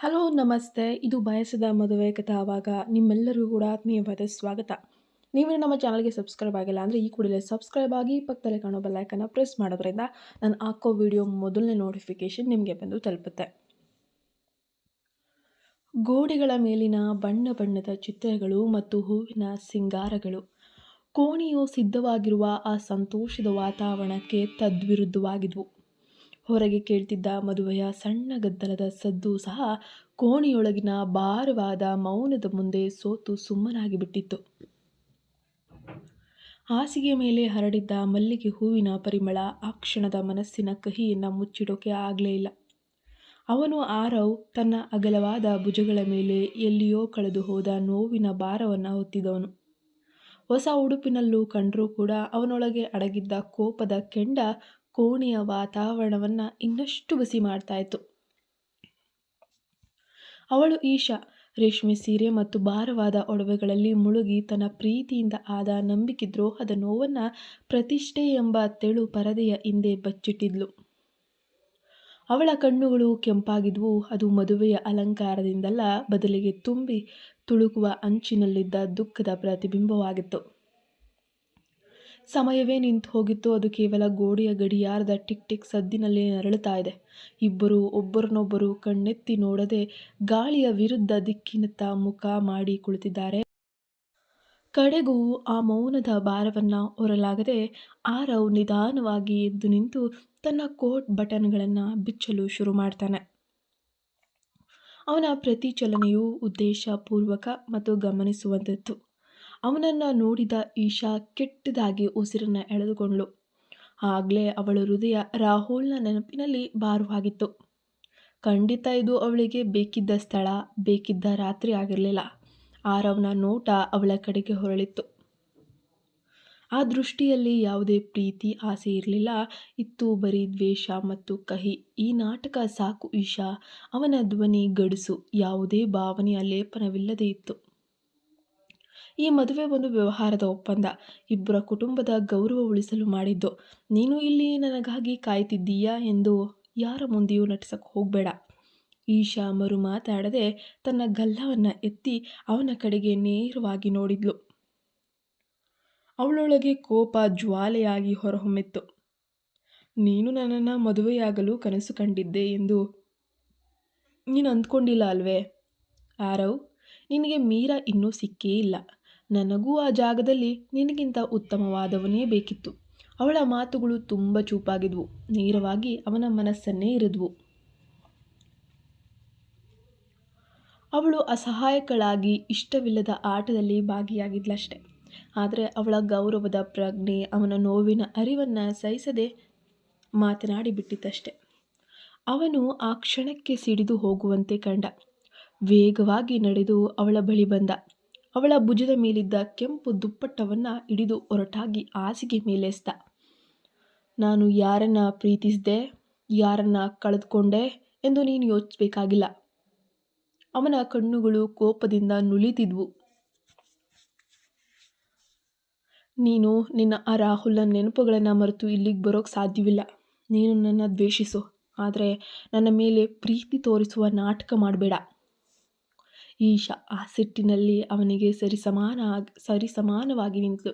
Hello ನಮಸ್ತೆ. ಇದು ಬಯಸಿದ ಮದುವೆ ಕಥಾಭಾಗ. ನಿಮ್ಮೆಲ್ಲರಿಗೂ ಕೂಡ ಆತ್ಮೀಯವಾದ ಸ್ವಾಗತ. ನೀವು ನಮ್ಮ ಚಾನಲ್‌ಗೆ ಸಬ್ಸ್ಕ್ರೈಬ್ ಆಗಿಲ್ಲ ಅಂದರೆ ಈ ಕೂಡಲೇ ಸಬ್ಸ್ಕ್ರೈಬ್ ಆಗಿ ಪಕ್ಕದಲ್ಲಿ ಕಾಣೋ ಬೆಲ್ ಐಕಾನ್ನ ಪ್ರೆಸ್ ಮಾಡೋದ್ರಿಂದ ನಾನು ಹಾಕೋ ವಿಡಿಯೋ ಮೊದಲನೇ ನೋಟಿಫಿಕೇಷನ್ ನಿಮಗೆ ಬಂದು ತಲುಪುತ್ತೆ. ಗೋಡೆಗಳ ಮೇಲಿನ ಬಣ್ಣ ಬಣ್ಣದ ಚಿತ್ರಗಳು ಮತ್ತು ಹೂವಿನ ಸಿಂಗಾರಗಳು ಕೋಣೆಯು ಸಿದ್ಧವಾಗಿರುವ ಆ ಸಂತೋಷದ ವಾತಾವರಣಕ್ಕೆ ತದ್ವಿರುದ್ಧವಾಗಿದ್ವು. ಹೊರಗೆ ಕೇಳ್ತಿದ್ದ ಮದುವೆಯ ಸಣ್ಣ ಗದ್ದಲದ ಸದ್ದು ಸಹ ಕೋಣೆಯೊಳಗಿನ ಭಾರವಾದ ಮೌನದ ಮುಂದೆ ಸೋತು ಸುಮ್ಮನಾಗಿ ಬಿಟ್ಟಿತ್ತು. ಹಾಸಿಗೆ ಮೇಲೆ ಹರಡಿದ್ದ ಮಲ್ಲಿಗೆ ಹೂವಿನ ಪರಿಮಳ ಆ ಕ್ಷಣದ ಮನಸ್ಸಿನ ಕಹಿಯನ್ನು ಮುಚ್ಚಿಡೋಕೆ ಆಗಲೇ ಇಲ್ಲ. ಅವನು ಆರವ್ ತನ್ನ ಅಗಲವಾದ ಭುಜಗಳ ಮೇಲೆ ಎಲ್ಲಿಯೋ ಕಳೆದು ಹೋದ ನೋವಿನ ಭಾರವನ್ನು ಹೊತ್ತಿದವನು. ಹೊಸ ಉಡುಪಿನಲ್ಲೂ ಕಂಡರೂ ಕೂಡ ಅವನೊಳಗೆ ಅಡಗಿದ್ದ ಕೋಪದ ಕೆಂಡ ಕೋಣೆಯ ವಾತಾವರಣವನ್ನು ಇನ್ನಷ್ಟು ಬಿಸಿ ಮಾಡ್ತಾ ಇತ್ತು. ಅವಳು ಈಶಾ ರೇಷ್ಮೆ ಸೀರೆ ಮತ್ತು ಭಾರವಾದ ಒಡವೆಗಳಲ್ಲಿ ಮುಳುಗಿ ತನ್ನ ಪ್ರೀತಿಯಿಂದ ಆದ ನಂಬಿಕೆ ದ್ರೋಹದ ನೋವನ್ನು ಪ್ರತಿಷ್ಠೆ ಎಂಬ ತೆಳು ಪರದೆಯ ಹಿಂದೆ ಬಚ್ಚಿಟ್ಟಿದ್ಲು. ಅವಳ ಕಣ್ಣುಗಳು ಕೆಂಪಾಗಿದ್ವು. ಅದು ಮದುವೆಯ ಅಲಂಕಾರದಿಂದಲ್ಲ, ಬದಲಿಗೆ ತುಂಬಿ ತುಳುಕುವ ಅಂಚಿನಲ್ಲಿದ್ದ ದುಃಖದ ಪ್ರತಿಬಿಂಬವಾಗಿತ್ತು. ಸಮಯವೇ ನಿಂತು ಹೋಗಿತ್ತು. ಅದು ಕೇವಲ ಗೋಡೆಯ ಗಡಿಯಾರದ ಟಿಕ್ ಟಿಕ್ ಸದ್ದಿನಲ್ಲಿ ನರಳುತ್ತಾ ಇದೆ. ಇಬ್ಬರು ಒಬ್ಬರನ್ನೊಬ್ಬರು ಕಣ್ಣೆತ್ತಿ ನೋಡದೆ ಗಾಳಿಯ ವಿರುದ್ಧ ದಿಕ್ಕಿನತ್ತ ಮುಖ ಮಾಡಿ ಕುಳಿತಿದ್ದಾರೆ. ಕಡೆಗೂ ಆ ಮೌನದ ಭಾರವನ್ನು ಹೊರಲಾಗದೆ ಆರವ್ ನಿಧಾನವಾಗಿ ಎದ್ದು ನಿಂತು ತನ್ನ ಕೋಟ್ ಬಟನ್ಗಳನ್ನು ಬಿಚ್ಚಲು ಶುರು ಮಾಡ್ತಾನೆ. ಅವನ ಪ್ರತಿ ಚಲನೆಯೂ ಉದ್ದೇಶಪೂರ್ವಕ ಮತ್ತು ಗಮನಿಸುವಂತಿತ್ತು. ಅವನನ್ನು ನೋಡಿದ ಈಶಾ ಕೆಟ್ಟದಾಗಿ ಉಸಿರನ್ನು ಎಳೆದುಕೊಂಡ್ಳು. ಆಗಲೇ ಅವಳ ಹೃದಯ ರಾಹುಲ್ನ ನೆನಪಿನಲ್ಲಿ ಭಾರವಾಗಿತ್ತು. ಖಂಡಿತ ಇದು ಅವಳಿಗೆ ಬೇಕಿದ್ದ ಸ್ಥಳ, ಬೇಕಿದ್ದ ರಾತ್ರಿ ಆಗಿರಲಿಲ್ಲ. ಆರವ್ನ ನೋಟ ಅವಳ ಕಡೆಗೆ ಹೊರಳಿತ್ತು. ಆ ದೃಷ್ಟಿಯಲ್ಲಿ ಯಾವುದೇ ಪ್ರೀತಿ, ಆಸೆ ಇರಲಿಲ್ಲ. ಇತ್ತು ಬರೀ ದ್ವೇಷ ಮತ್ತು ಕಹಿ. ಈ ನಾಟಕ ಸಾಕು ಈಶಾ. ಅವನ ಧ್ವನಿ ಗಡುಸು, ಯಾವುದೇ ಭಾವನೆಯ ಲೇಪನವಿಲ್ಲದೆ ಇತ್ತು. ಈ ಮದುವೆ ಒಂದು ವ್ಯವಹಾರದ ಒಪ್ಪಂದ, ಇಬ್ಬರ ಕುಟುಂಬದ ಗೌರವ ಉಳಿಸಲು ಮಾಡಿದ್ದು. ನೀನು ಇಲ್ಲಿ ನನಗಾಗಿ ಕಾಯ್ತಿದ್ದೀಯಾ ಎಂದು ಯಾರ ಮುಂದೆಯೂ ನಟಿಸಕ್ಕೆ ಹೋಗಬೇಡ. ಈಶಾ ಮರು ಮಾತಾಡದೆ ತನ್ನ ಗಲ್ಲವನ್ನು ಎತ್ತಿ ಅವನ ಕಡೆಗೆ ನೇರವಾಗಿ ನೋಡಿದ್ಲು. ಅವಳೊಳಗೆ ಕೋಪ ಜ್ವಾಲೆಯಾಗಿ ಹೊರಹೊಮ್ಮಿತ್ತು. ನೀನು ನನ್ನನ್ನು ಮದುವೆಯಾಗಲು ಕನಸು ಕಂಡಿದ್ದೆ ಎಂದು ನೀನು ಅಂದ್ಕೊಂಡಿಲ್ಲ ಅಲ್ವೇ ಆರವ್? ನಿನಗೆ ಮೀರಾ ಇನ್ನೂ ಸಿಕ್ಕೇ ಇಲ್ಲ. ನನಗೂ ಆ ಜಾಗದಲ್ಲಿ ನಿನಗಿಂತ ಉತ್ತಮವಾದವನೇ ಬೇಕಿತ್ತು. ಅವಳ ಮಾತುಗಳು ತುಂಬ ಚೂಪಾಗಿದ್ವು, ನೇರವಾಗಿ ಅವನ ಮನಸ್ಸನ್ನೇ ಇರಿದ್ವು. ಅವಳು ಅಸಹಾಯಕಳಾಗಿ ಇಷ್ಟವಿಲ್ಲದ ಆಟದಲ್ಲಿ ಭಾಗಿಯಾಗಿದ್ಲಷ್ಟೆ. ಆದರೆ ಅವಳ ಗೌರವದ ಪ್ರಜ್ಞೆ ಅವನ ನೋವಿನ ಅರಿವನ್ನು ಸಹಿಸದೆ ಮಾತನಾಡಿ ಬಿಟ್ಟಿತ್ತಷ್ಟೆ. ಅವನು ಆ ಕ್ಷಣಕ್ಕೆ ಸಿಡಿದು ಹೋಗುವಂತೆ ಕಂಡ. ವೇಗವಾಗಿ ನಡೆದು ಅವಳ ಬಳಿ ಬಂದ. ಅವಳ ಭುಜದ ಮೇಲಿದ್ದ ಕೆಂಪು ದುಪ್ಪಟ್ಟವನ್ನು ಹಿಡಿದು ಒರಟಾಗಿ ಹಾಸಿಗೆ ಮೇಲೆಸ್ದ. ನಾನು ಯಾರನ್ನ ಪ್ರೀತಿಸಿದೆ, ಯಾರನ್ನ ಕಳೆದುಕೊಂಡೆ ಎಂದು ನೀನು ಯೋಚಿಸಬೇಕಾಗಿಲ್ಲ. ಅವನ ಕಣ್ಣುಗಳು ಕೋಪದಿಂದ ನುಲಿತಿದ್ವು. ನೀನು ನಿನ್ನ ಆ ರಾಹುಲ್ನ ನೆನಪುಗಳನ್ನು ಮರೆತು ಇಲ್ಲಿಗೆ ಬರೋಕ್ಕೆ ಸಾಧ್ಯವಿಲ್ಲ. ನೀನು ನನ್ನ ದ್ವೇಷಿಸು, ಆದರೆ ನನ್ನ ಮೇಲೆ ಪ್ರೀತಿ ತೋರಿಸುವ ನಾಟಕ ಮಾಡಬೇಡ. ಈಶಾ ಆ ಸಿಟ್ಟಿನಲ್ಲಿ ಅವನಿಗೆ ಸರಿಸಮಾನವಾಗಿ ನಿಂತಳು.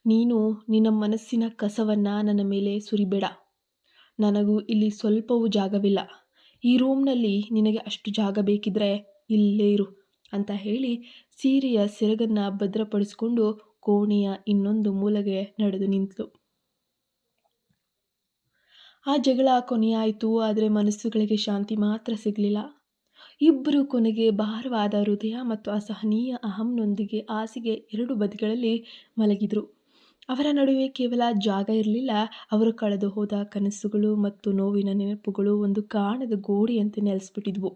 ನೀನು ನಿನ್ನ ಮನಸ್ಸಿನ ಕಸವನ್ನು ನನ್ನ ಮೇಲೆ ಸುರಿಬೇಡ. ನನಗೂ ಇಲ್ಲಿ ಸ್ವಲ್ಪವೂ ಜಾಗವಿಲ್ಲ. ಈ ರೂಮ್ನಲ್ಲಿ ನಿನಗೆ ಅಷ್ಟು ಜಾಗ ಬೇಕಿದ್ರೆ ಇಲ್ಲೇ ಇರು ಅಂತ ಹೇಳಿ ಸೀರೆಯ ಸೆರಗನ್ನು ಭದ್ರಪಡಿಸಿಕೊಂಡು ಕೋಣೆಯ ಇನ್ನೊಂದು ಮೂಲೆಗೆ ನಡೆದು ನಿಂತಳು. ಆ ಜಗಳ ಕೊನೆಯಾಯಿತು. ಆದರೆ ಮನಸ್ಸುಗಳಿಗೆ ಶಾಂತಿ ಮಾತ್ರ ಸಿಗಲಿಲ್ಲ. ಇಬ್ಬರು ಕೊನೆಗೆ ಭಾರವಾದ ಹೃದಯ ಮತ್ತು ಅಸಹನೀಯ ಅಹಂನೊಂದಿಗೆ ಹಾಸಿಗೆ ಎರಡು ಬದಿಗಳಲ್ಲಿ ಮಲಗಿದ್ರು. ಅವರ ನಡುವೆ ಕೇವಲ ಜಾಗ ಇರಲಿಲ್ಲ. ಅವರು ಕಳೆದು ಹೋದ ಕನಸುಗಳು ಮತ್ತು ನೋವಿನ ನೆನಪುಗಳು ಒಂದು ಕಾಣದ ಗೋಡೆಯಂತೆ ನೆಲೆಸ್ಬಿಟ್ಟಿದ್ವು.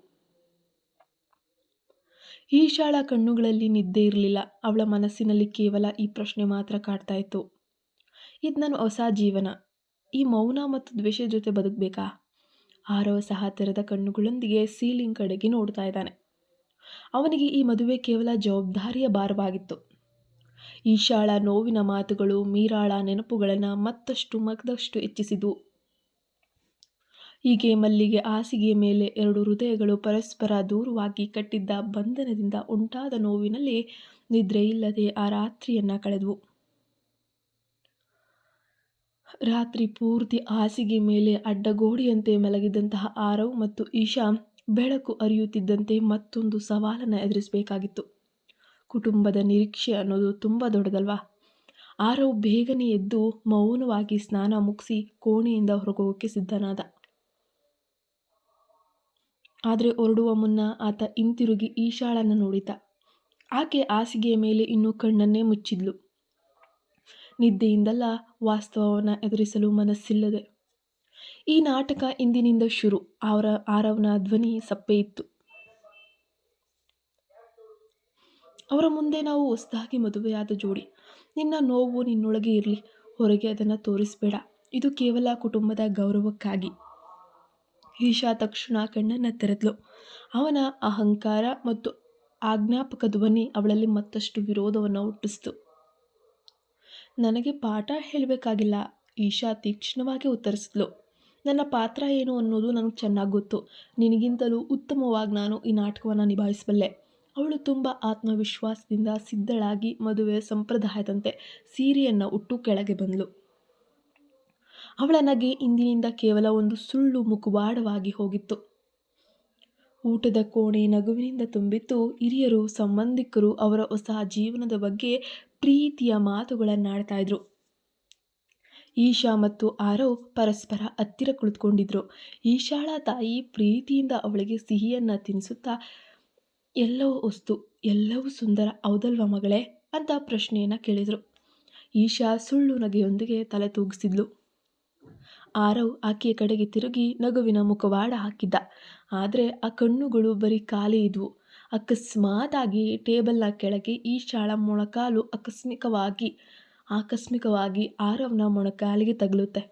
ಈಶಾಳ ಕಣ್ಣುಗಳಲ್ಲಿ ನಿದ್ದೆ ಇರಲಿಲ್ಲ. ಅವಳ ಮನಸ್ಸಿನಲ್ಲಿ ಕೇವಲ ಈ ಪ್ರಶ್ನೆ ಮಾತ್ರ ಕಾಡ್ತಾ ಇತ್ತು. ಇದು ನನ್ನ ಹೊಸ ಜೀವನ, ಈ ಮೌನ ಮತ್ತು ದ್ವೇಷದ ಜೊತೆ ಬದುಕಬೇಕಾ? ಆರವ್ ಸಹ ತೆರೆದ ಕಣ್ಣುಗಳೊಂದಿಗೆ ಸೀಲಿಂಗ್ ಕಡೆಗೆ ನೋಡ್ತಾ ಇದ್ದಾನೆ. ಅವನಿಗೆ ಈ ಮದುವೆ ಕೇವಲ ಜವಾಬ್ದಾರಿಯ ಭಾರವಾಗಿತ್ತು. ಈಶಾಳ ನೋವಿನ ಮಾತುಗಳು ಮೀರಾಳ ನೆನಪುಗಳನ್ನು ಮತ್ತಷ್ಟು ಹೆಚ್ಚಿಸಿದ್ವು. ಹೀಗೆ ಮಲ್ಲಿಗೆ ಹಾಸಿಗೆಯ ಮೇಲೆ ಎರಡು ಹೃದಯಗಳು ಪರಸ್ಪರ ದೂರವಾಗಿ ಕಟ್ಟಿದ್ದ ಬಂಧನದಿಂದ ಉಂಟಾದ ನೋವಿನಲ್ಲಿ ನಿದ್ರೆಯಿಲ್ಲದೆ ಆ ರಾತ್ರಿಯನ್ನು ಕಳೆದವು. ರಾತ್ರಿ ಪೂರ್ತಿ ಹಾಸಿಗೆ ಮೇಲೆ ಅಡ್ಡಗೋಡೆಯಂತೆ ಮಲಗಿದಂತಹ ಆರವ್ ಮತ್ತು ಈಶಾ ಬೆಳಕು ಹರಿಯುತ್ತಿದ್ದಂತೆ ಮತ್ತೊಂದು ಸವಾಲನ್ನು ಎದುರಿಸಬೇಕಾಗಿತ್ತು. ಕುಟುಂಬದ ನಿರೀಕ್ಷೆ ಅನ್ನೋದು ತುಂಬ ದೊಡ್ಡದಲ್ವಾ? ಆರವ್ ಬೇಗನೆ ಎದ್ದು ಮೌನವಾಗಿ ಸ್ನಾನ ಮುಗಿಸಿ ಕೋಣೆಯಿಂದ ಹೊರಗೋಗೋಕ್ಕೆ ಸಿದ್ಧನಾದ. ಆದರೆ ಹೊರಡುವ ಮುನ್ನ ಆತ ಹಿಂತಿರುಗಿ ಈಶಾಳನ್ನು ನೋಡಿದ. ಆಕೆ ಹಾಸಿಗೆಯ ಮೇಲೆ ಇನ್ನೂ ಕಣ್ಣನ್ನೇ ಮುಚ್ಚಿದ್ಲು, ನಿದ್ದೆಯಿಂದಲ್ಲ, ವಾಸ್ತವವನ್ನು ಎದುರಿಸಲು ಮನಸ್ಸಿಲ್ಲದೆ. ಈ ನಾಟಕ ಇಂದಿನಿಂದ ಶುರು. ಆರವ್ನ ಧ್ವನಿ ಸಪ್ಪೆ ಇತ್ತು. ಅವರ ಮುಂದೆ ನಾವು ಹೊಸದಾಗಿ ಮದುವೆಯಾದ ಜೋಡಿ. ನಿನ್ನ ನೋವು ನಿನ್ನೊಳಗೆ ಇರಲಿ, ಹೊರಗೆ ಅದನ್ನು ತೋರಿಸಬೇಡ. ಇದು ಕೇವಲ ಕುಟುಂಬದ ಗೌರವಕ್ಕಾಗಿ. ಈಶಾ ತಕ್ಷಣ ಕಣ್ಣನ್ನು ತೆರೆದ್ಲು. ಅವನ ಅಹಂಕಾರ ಮತ್ತು ಆಜ್ಞಾಪಕ ಧ್ವನಿ ಅವಳಲ್ಲಿ ಮತ್ತಷ್ಟು ವಿರೋಧವನ್ನು ಹುಟ್ಟಿಸಿತು. ನನಗೆ ಪಾಠ ಹೇಳಬೇಕಾಗಿಲ್ಲ, ಈಶಾ ತೀಕ್ಷ್ಣವಾಗಿ ಉತ್ತರಿಸಿದ್ಲು. ನನ್ನ ಪಾತ್ರ ಏನು ಅನ್ನೋದು ನನಗೆ ಚೆನ್ನಾಗಿ ಗೊತ್ತು. ನಿನಗಿಂತಲೂ ಉತ್ತಮವಾಗಿ ನಾನು ಈ ನಾಟಕವನ್ನು ನಿಭಾಯಿಸಬಲ್ಲೆ. ಅವಳು ತುಂಬ ಆತ್ಮವಿಶ್ವಾಸದಿಂದ ಸಿದ್ಧಳಾಗಿ ಮದುವೆ ಸಂಪ್ರದಾಯದಂತೆ ಸೀರೆಯನ್ನು ಉಟ್ಟು ಕೆಳಗೆ ಬಂದಳು. ಅವಳ ನಗೆ ಇಂದಿನಿಂದ ಕೇವಲ ಒಂದು ಸುಳ್ಳು ಮುಖವಾಡವಾಗಿ ಹೋಗಿತ್ತು. ಊಟದ ಕೋಣೆ ನಗುವಿನಿಂದ ತುಂಬಿತ್ತು. ಹಿರಿಯರು, ಸಂಬಂಧಿಕರು ಅವರ ಹೊಸ ಜೀವನದ ಬಗ್ಗೆ ಪ್ರೀತಿಯ ಮಾತುಗಳನ್ನಾಡ್ತಾ ಇದ್ರು. ಈಶಾ ಮತ್ತು ಆರವ್ ಪರಸ್ಪರ ಹತ್ತಿರ ಕುಳಿತುಕೊಂಡಿದ್ರು. ಈಶಾಳ ತಾಯಿ ಪ್ರೀತಿಯಿಂದ ಅವಳಿಗೆ ಸಿಹಿಯನ್ನು ತಿನ್ನಿಸುತ್ತಾ, ಎಲ್ಲವೂ ಹೊಸ್ತು, ಎಲ್ಲವೂ ಸುಂದರ, ಹೌದಲ್ವಾ ಮಗಳೇ ಅಂತ ಪ್ರಶ್ನೆಯನ್ನು ಕೇಳಿದರು. ಈಶಾ ಸುಳ್ಳು ನಗೆಯೊಂದಿಗೆ ತಲೆ ತೂಗಿಸಿದ್ಲು. ಆರವ್ ಆಕೆಯ ಕಡೆಗೆ ತಿರುಗಿ ನಗುವಿನ ಮುಖವಾಡ ಹಾಕಿದ್ದ. ಆದರೆ ಆ ಕಣ್ಣುಗಳು ಬರೀ ಖಾಲಿ ಇದ್ವು. ಅಕಸ್ಮಾತಾಗಿ ಟೇಬಲ್ನ ಕೆಳಗೆ ಈಶಾಳ ಮೊಣಕಾಲು ಆಕಸ್ಮಿಕವಾಗಿ ಆರವ್ನ ಮೊಣಕಾಲಿಗೆ ತಗುಲುತ್ತೆ.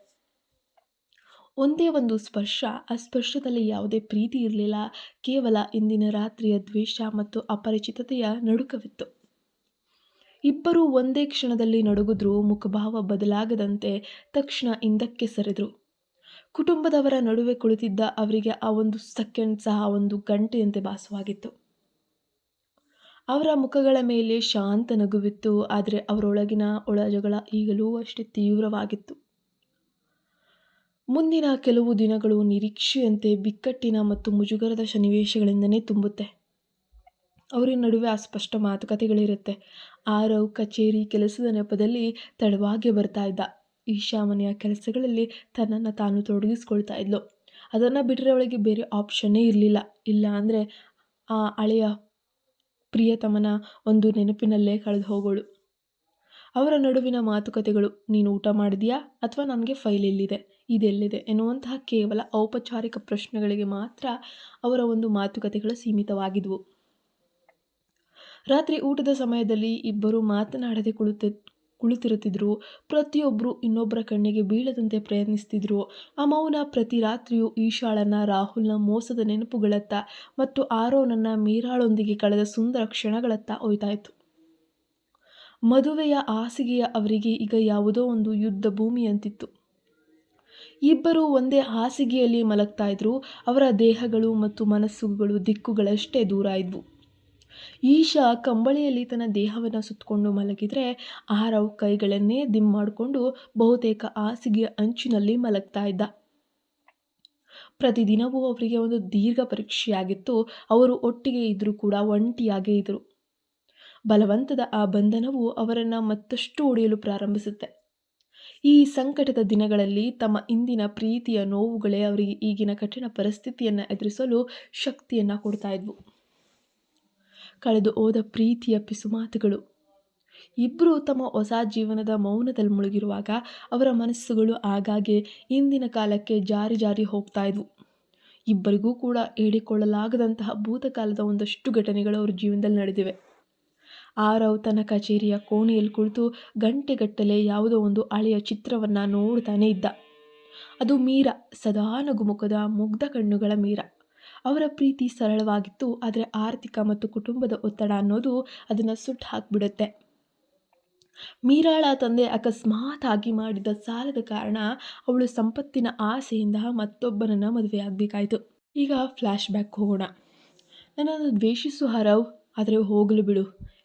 ಒಂದೇ ಒಂದು ಸ್ಪರ್ಶ. ಆ ಸ್ಪರ್ಶದಲ್ಲಿ ಯಾವುದೇ ಪ್ರೀತಿ ಇರಲಿಲ್ಲ, ಕೇವಲ ಇಂದಿನ ರಾತ್ರಿಯ ದ್ವೇಷ ಮತ್ತು ಅಪರಿಚಿತತೆಯ ನಡುಕವಿತ್ತು. ಇಬ್ಬರೂ ಒಂದೇ ಕ್ಷಣದಲ್ಲಿ ನಡುಗಿದ್ರು. ಮುಖಭಾವ ಬದಲಾಗದಂತೆ ತಕ್ಷಣ ಹಿಂದಕ್ಕೆ ಸರಿದ್ರು. ಕುಟುಂಬದವರ ನಡುವೆ ಕುಳಿತಿದ್ದ ಅವರಿಗೆ ಆ ಒಂದು ಸೆಕೆಂಡ್ ಸಹ ಒಂದು ಗಂಟೆಯಂತೆ ಭಾಸವಾಗಿತ್ತು. ಅವರ ಮುಖಗಳ ಮೇಲೆ ಶಾಂತ ನಗುವಿತ್ತು, ಆದರೆ ಅವರೊಳಗಿನ ಒಳಜಗಳ ಈಗಲೂ ಅಷ್ಟೇ ತೀವ್ರವಾಗಿತ್ತು. ಮುಂದಿನ ಕೆಲವು ದಿನಗಳು ನಿರೀಕ್ಷೆಯಂತೆ ಬಿಕ್ಕಟ್ಟಿನ ಮತ್ತು ಮುಜುಗರದ ಸನ್ನಿವೇಶಗಳಿಂದನೇ ತುಂಬುತ್ತೆ. ಅವರ ನಡುವೆ ಅಸ್ಪಷ್ಟ ಮಾತುಕತೆಗಳಿರುತ್ತೆ. ಆರವ್ ಕಚೇರಿ ಕೆಲಸದ ನೆಪದಲ್ಲಿ ತಡವಾಗಿ ಬರ್ತಾ ಇದ್ದ. ಈಶಾ ಮನೆಯ ಕೆಲಸಗಳಲ್ಲಿ ತನ್ನನ್ನು ತಾನು ತೊಡಗಿಸ್ಕೊಳ್ತಾ ಇದ್ಲು. ಅದನ್ನು ಬಿಟ್ಟರೆ ಅವಳಿಗೆ ಬೇರೆ ಆಪ್ಷನ್ನೇ ಇರಲಿಲ್ಲ. ಇಲ್ಲ ಅಂದರೆ ಆ ಹಳೆಯ ಪ್ರಿಯತಮನ ಒಂದು ನೆನಪಿನಲ್ಲೇ ಕಳೆದು ಹೋಗೋಳು. ಅವರ ನಡುವಿನ ಮಾತುಕತೆಗಳು, ನೀನು ಊಟ ಮಾಡಿದೆಯಾ ಅಥವಾ ನನಗೆ ಫೈಲ್ ಎಲ್ಲಿದೆ, ಇದೆಲ್ಲಿದೆ ಎನ್ನುವಂತಹ ಕೇವಲ ಔಪಚಾರಿಕ ಪ್ರಶ್ನೆಗಳಿಗೆ ಮಾತ್ರ ಅವರ ಒಂದು ಮಾತುಕತೆಗಳು ಸೀಮಿತವಾಗಿದ್ವು. ರಾತ್ರಿ ಊಟದ ಸಮಯದಲ್ಲಿ ಇಬ್ಬರು ಮಾತನಾಡದೆ ಕುಳಿತಿರುತ್ತಿದ್ರು. ಪ್ರತಿಯೊಬ್ಬರು ಇನ್ನೊಬ್ಬರ ಕಣ್ಣಿಗೆ ಬೀಳದಂತೆ ಪ್ರಯತ್ನಿಸ್ತಿದ್ರು. ಆ ಮೌನ ಪ್ರತಿ ರಾತ್ರಿಯೂ ಈಶಾಳನ್ನ ರಾಹುಲ್ನ ಮೋಸದ ನೆನಪುಗಳತ್ತ ಮತ್ತು ಆರೋನನ್ನ ಮೀರಾಳೊಂದಿಗೆ ಕಳೆದ ಸುಂದರ ಕ್ಷಣಗಳತ್ತ ಒಯ್ತಾಯಿತ್ತು. ಮದುವೆಯ ಹಾಸಿಗೆಯ ಅವರಿಗೆ ಈಗ ಯಾವುದೋ ಒಂದು ಯುದ್ಧ ಭೂಮಿಯಂತಿತ್ತು. ಇಬ್ಬರು ಒಂದೇ ಹಾಸಿಗೆಯಲ್ಲಿ ಮಲಗ್ತಾ ಇದ್ರು. ಅವರ ದೇಹಗಳು ಮತ್ತು ಮನಸ್ಸುಗಳು ದಿಕ್ಕುಗಳಷ್ಟೇ ದೂರ ಇದ್ವು. ಈಶಾ ಕಂಬಳಿಯಲ್ಲಿ ತನ್ನ ದೇಹವನ್ನು ಸುತ್ತಕೊಂಡು ಮಲಗಿದ್ರೆ, ಆರವ್ ಕೈಗಳನ್ನೇ ದಿಮ್ ಮಾಡಿಕೊಂಡು ಬಹುತೇಕ ಹಾಸಿಗೆಯ ಅಂಚಿನಲ್ಲಿ ಮಲಗ್ತಾ ಇದ್ದ. ಪ್ರತಿದಿನವೂ ಅವರಿಗೆ ಒಂದು ದೀರ್ಘ ಪರೀಕ್ಷೆಯಾಗಿತ್ತು. ಅವರು ಒಟ್ಟಿಗೆ ಇದ್ರೂ ಕೂಡ ಒಂಟಿಯಾಗೇ ಇದ್ರು. ಬಲವಂತದ ಆ ಬಂಧನವು ಅವರನ್ನು ಮತ್ತಷ್ಟು ಒಡೆಯಲು ಪ್ರಾರಂಭಿಸುತ್ತೆ. ಈ ಸಂಕಟದ ದಿನಗಳಲ್ಲಿ ತಮ್ಮ ಇಂದಿನ ಪ್ರೀತಿಯ ನೋವುಗಳೇ ಅವರಿಗೆ ಈಗಿನ ಕಠಿಣ ಪರಿಸ್ಥಿತಿಯನ್ನು ಎದುರಿಸಲು ಶಕ್ತಿಯನ್ನು ಕೊಡ್ತಾ ಇದ್ವು. ಕಳೆದು ಹೋದ ಪ್ರೀತಿಯ ಪಿಸುಮಾತುಗಳು. ಇಬ್ಬರು ತಮ್ಮ ಹೊಸ ಜೀವನದ ಮೌನದಲ್ಲಿ ಮುಳುಗಿರುವಾಗ ಅವರ ಮನಸ್ಸುಗಳು ಆಗಾಗ್ಗೆ ಇಂದಿನ ಕಾಲಕ್ಕೆ ಜಾರಿ ಹೋಗ್ತಾ ಇದ್ವು. ಇಬ್ಬರಿಗೂ ಕೂಡ ಹೇಳಿಕೊಳ್ಳಲಾಗದಂತಹ ಭೂತಕಾಲದ ಒಂದಷ್ಟು ಘಟನೆಗಳು ಅವ್ರ ಜೀವನದಲ್ಲಿ ನಡೆದಿವೆ. ಆರವ್ ತನ್ನ ಕಚೇರಿಯ ಕೋಣೆಯಲ್ಲಿ ಕುಳಿತು ಗಂಟೆಗಟ್ಟಲೆ ಯಾವುದೋ ಒಂದು ಹಳೆಯ ಚಿತ್ರವನ್ನು ನೋಡ್ತಾನೆ ಇದ್ದ. ಅದು ಮೀರಾ, ಸದಾ ನಗುಮುಖದ ಮುಗ್ಧ ಕಣ್ಣುಗಳ ಮೀರಾ. ಅವರ ಪ್ರೀತಿ ಸರಳವಾಗಿತ್ತು, ಆದರೆ ಆರ್ಥಿಕ ಮತ್ತು ಕುಟುಂಬದ ಒತ್ತಡ ಅನ್ನೋದು ಅದನ್ನು ಸುಟ್ಟು ಹಾಕಿಬಿಡುತ್ತೆ. ಮೀರಾಳ ತಂದೆ ಅಕಸ್ಮಾತ್ ಆಗಿ ಮಾಡಿದ ಸಾಲದ ಕಾರಣ ಅವಳು ಸಂಪತ್ತಿನ ಆಸೆಯಿಂದ ಮತ್ತೊಬ್ಬನನ್ನು ಮದುವೆಯಾಗಬೇಕಾಯಿತು. ಈಗ ಫ್ಲ್ಯಾಶ್ ಬ್ಯಾಕ್ ಹೋಗೋಣ. ನನ್ನನ್ನು ದ್ವೇಷಿಸು ಹರವ್, ಆದರೆ ಹೋಗಲು ಬಿಡು.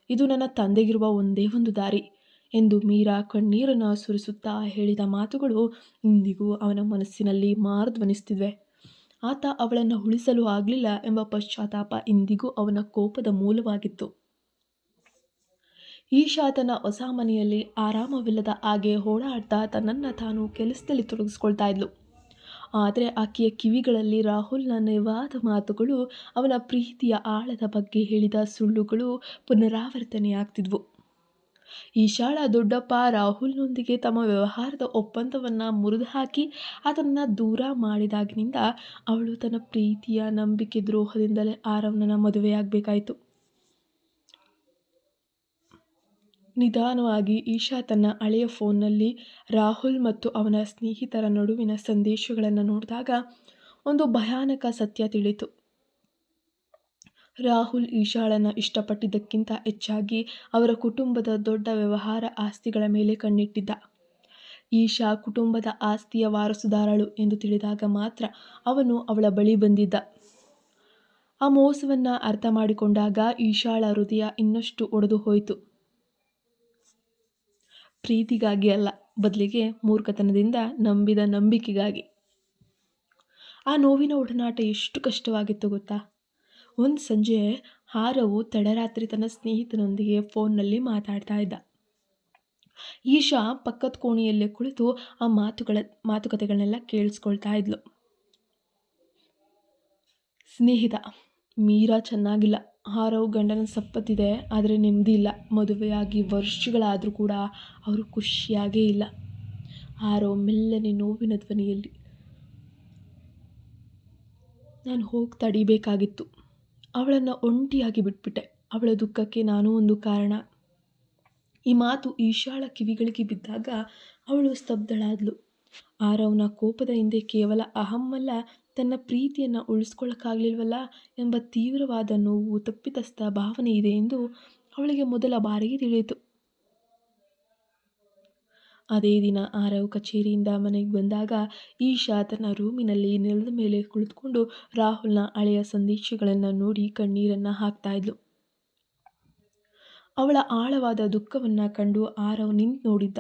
ಇದು ನನ್ನ ತಂದೆಗಿರುವ ಒಂದೇ ಒಂದು ದಾರಿ ಎಂದು ಮೀರಾ ಕಣ್ಣೀರನ್ನು ಸುರಿಸುತ್ತಾ ಹೇಳಿದ ಮಾತುಗಳು ಇಂದಿಗೂ ಅವನ ಮನಸ್ಸಿನಲ್ಲಿ ಮಾರ್ಧ್ವನಿಸುತ್ತಿವೆ. ಆತ ಅವಳನ್ನು ಉಳಿಸಲು ಆಗಲಿಲ್ಲ ಎಂಬ ಪಶ್ಚಾತ್ತಾಪ ಇಂದಿಗೂ ಅವನ ಕೋಪದ ಮೂಲವಾಗಿತ್ತು. ಈಶಾ ತನ್ನ ಹೊಸ ಮನೆಯಲ್ಲಿ ಆರಾಮವಿಲ್ಲದ ಹಾಗೆ ಓಡಾಡ್ತಾ ತನ್ನನ್ನು ತಾನು ಕೆಲಸದಲ್ಲಿ ತೊಡಗಿಸ್ಕೊಳ್ತಾ ಇದ್ಲು. ಆದರೆ ಆಕೆಯ ಕಿವಿಗಳಲ್ಲಿ ರಾಹುಲ್ನ ನಿವಾದ ಮಾತುಗಳು, ಅವನ ಪ್ರೀತಿಯ ಆಳದ ಬಗ್ಗೆ ಹೇಳಿದ ಸುಳ್ಳುಗಳು ಪುನರಾವರ್ತನೆಯಾಗ್ತಿದ್ವು. ಈಶಾಳ ದೊಡ್ಡಪ್ಪ ರಾಹುಲ್ನೊಂದಿಗೆ ತಮ್ಮ ವ್ಯವಹಾರದ ಒಪ್ಪಂದವನ್ನು ಮುರಿದುಹಾಕಿ ಆತನನ್ನು ದೂರ ಮಾಡಿದಾಗಿನಿಂದ ಅವಳು ತನ್ನ ಪ್ರೀತಿಯ ನಂಬಿಕೆ ದ್ರೋಹದಿಂದಲೇ ಆರವ್ನನ್ನು ಮದುವೆಯಾಗಬೇಕಾಯಿತು. ನಿಧಾನವಾಗಿ ಈಶಾ ತನ್ನ ಹಳೆಯ ಫೋನ್ನಲ್ಲಿ ರಾಹುಲ್ ಮತ್ತು ಅವನ ಸ್ನೇಹಿತರ ನಡುವಿನ ಸಂದೇಶಗಳನ್ನು ನೋಡಿದಾಗ ಒಂದು ಭಯಾನಕ ಸತ್ಯ ತಿಳಿಯಿತು. ರಾಹುಲ್ ಈಶಾಳನ್ನು ಇಷ್ಟಪಟ್ಟಿದ್ದಕ್ಕಿಂತ ಹೆಚ್ಚಾಗಿ ಅವರ ಕುಟುಂಬದ ದೊಡ್ಡ ವ್ಯವಹಾರ ಆಸ್ತಿಗಳ ಮೇಲೆ ಕಣ್ಣಿಟ್ಟಿದ್ದ. ಈಶಾ ಕುಟುಂಬದ ಆಸ್ತಿಯ ವಾರಸುದಾರಳು ಎಂದು ತಿಳಿದಾಗ ಮಾತ್ರ ಅವನು ಅವಳ ಬಳಿ ಬಂದಿದ್ದ. ಆ ಮೋಸವನ್ನು ಅರ್ಥ ಮಾಡಿಕೊಂಡಾಗ ಈಶಾಳ ಹೃದಯ ಇನ್ನಷ್ಟು ಒಡೆದು ಹೋಯಿತು. ಪ್ರೀತಿಗಾಗಿ ಅಲ್ಲ, ಬದಲಿಗೆ ಮೂರ್ಖತನದಿಂದ ನಂಬಿದ ನಂಬಿಕೆಗಾಗಿ. ಆ ನೋವಿನ ಒಡನಾಟ ಎಷ್ಟು ಕಷ್ಟವಾಗಿತ್ತು ಗೊತ್ತಾ. ಒಂದು ಸಂಜೆ ಆರವ್ ತಡರಾತ್ರಿ ತನ್ನ ಸ್ನೇಹಿತನೊಂದಿಗೆ ಫೋನ್ನಲ್ಲಿ ಮಾತಾಡ್ತಾ ಇದ್ದ. ಈಶಾ ಪಕ್ಕದ ಕೋಣೆಯಲ್ಲೇ ಕುಳಿತು ಆ ಮಾತುಕತೆಗಳನ್ನೆಲ್ಲ ಕೇಳಿಸ್ಕೊಳ್ತಾ ಇದ್ಲು. ಸ್ನೇಹಿತ: ಮೀರಾ ಚೆನ್ನಾಗಿಲ್ಲ. ಆರವ್ ಗಂಡನ ಸಂಪತ್ತಿದೆ, ಆದರೆ ನೆಮ್ಮದಿ ಇಲ್ಲ. ಮದುವೆಯಾಗಿ ವರ್ಷಗಳಾದರೂ ಕೂಡ ಅವರು ಖುಷಿಯಾಗೇ ಇಲ್ಲ. ಆರವ್ ಮೆಲ್ಲನೆ ನೋವಿನ ಧ್ವನಿಯಲ್ಲಿ: ನಾನು ಹೋಗಿ ತಡಿಬೇಕಾಗಿತ್ತು. ಅವಳನ್ನು ಒಂಟಿಯಾಗಿ ಬಿಟ್ಬಿಟ್ಟೆ. ಅವಳ ದುಃಖಕ್ಕೆ ನಾನೂ ಒಂದು ಕಾರಣ. ಈ ಮಾತು ಈಶಾಳ ಕಿವಿಗಳಿಗೆ ಬಿದ್ದಾಗ ಅವಳು ಸ್ತಬ್ಧಳಾದ್ಲು. ಆರವ್ನ ಕೋಪದ ಹಿಂದೆ ಕೇವಲ ಅಹಮ್ಮಲ್ಲ, ತನ್ನ ಪ್ರೀತಿಯನ್ನು ಉಳಿಸ್ಕೊಳ್ಳೋಕ್ಕಾಗಲಿಲ್ವಲ್ಲ ಎಂಬ ತೀವ್ರವಾದ ನೋವು, ತಪ್ಪಿತಸ್ಥ ಭಾವನೆ ಇದೆ ಎಂದು ಅವಳಿಗೆ ಮೊದಲ ಬಾರಿಗೆ ತಿಳಿಯಿತು. ಅದೇ ದಿನ ಆರವ್ ಕಚೇರಿಯಿಂದ ಮನೆಗೆ ಬಂದಾಗ ಈಶಾ ತನ್ನ ರೂಮಿನಲ್ಲಿ ನೆಲದ ಮೇಲೆ ಕುಳಿತುಕೊಂಡು ರಾಹುಲ್ನ ಹಳೆಯ ಸಂದೇಶಗಳನ್ನು ನೋಡಿ ಕಣ್ಣೀರನ್ನು ಹಾಕ್ತಾ ಇದ್ಲು. ಅವಳ ಆಳವಾದ ದುಃಖವನ್ನು ಕಂಡು ಆರವ್ ನಿಂತು ನೋಡಿದ್ದ.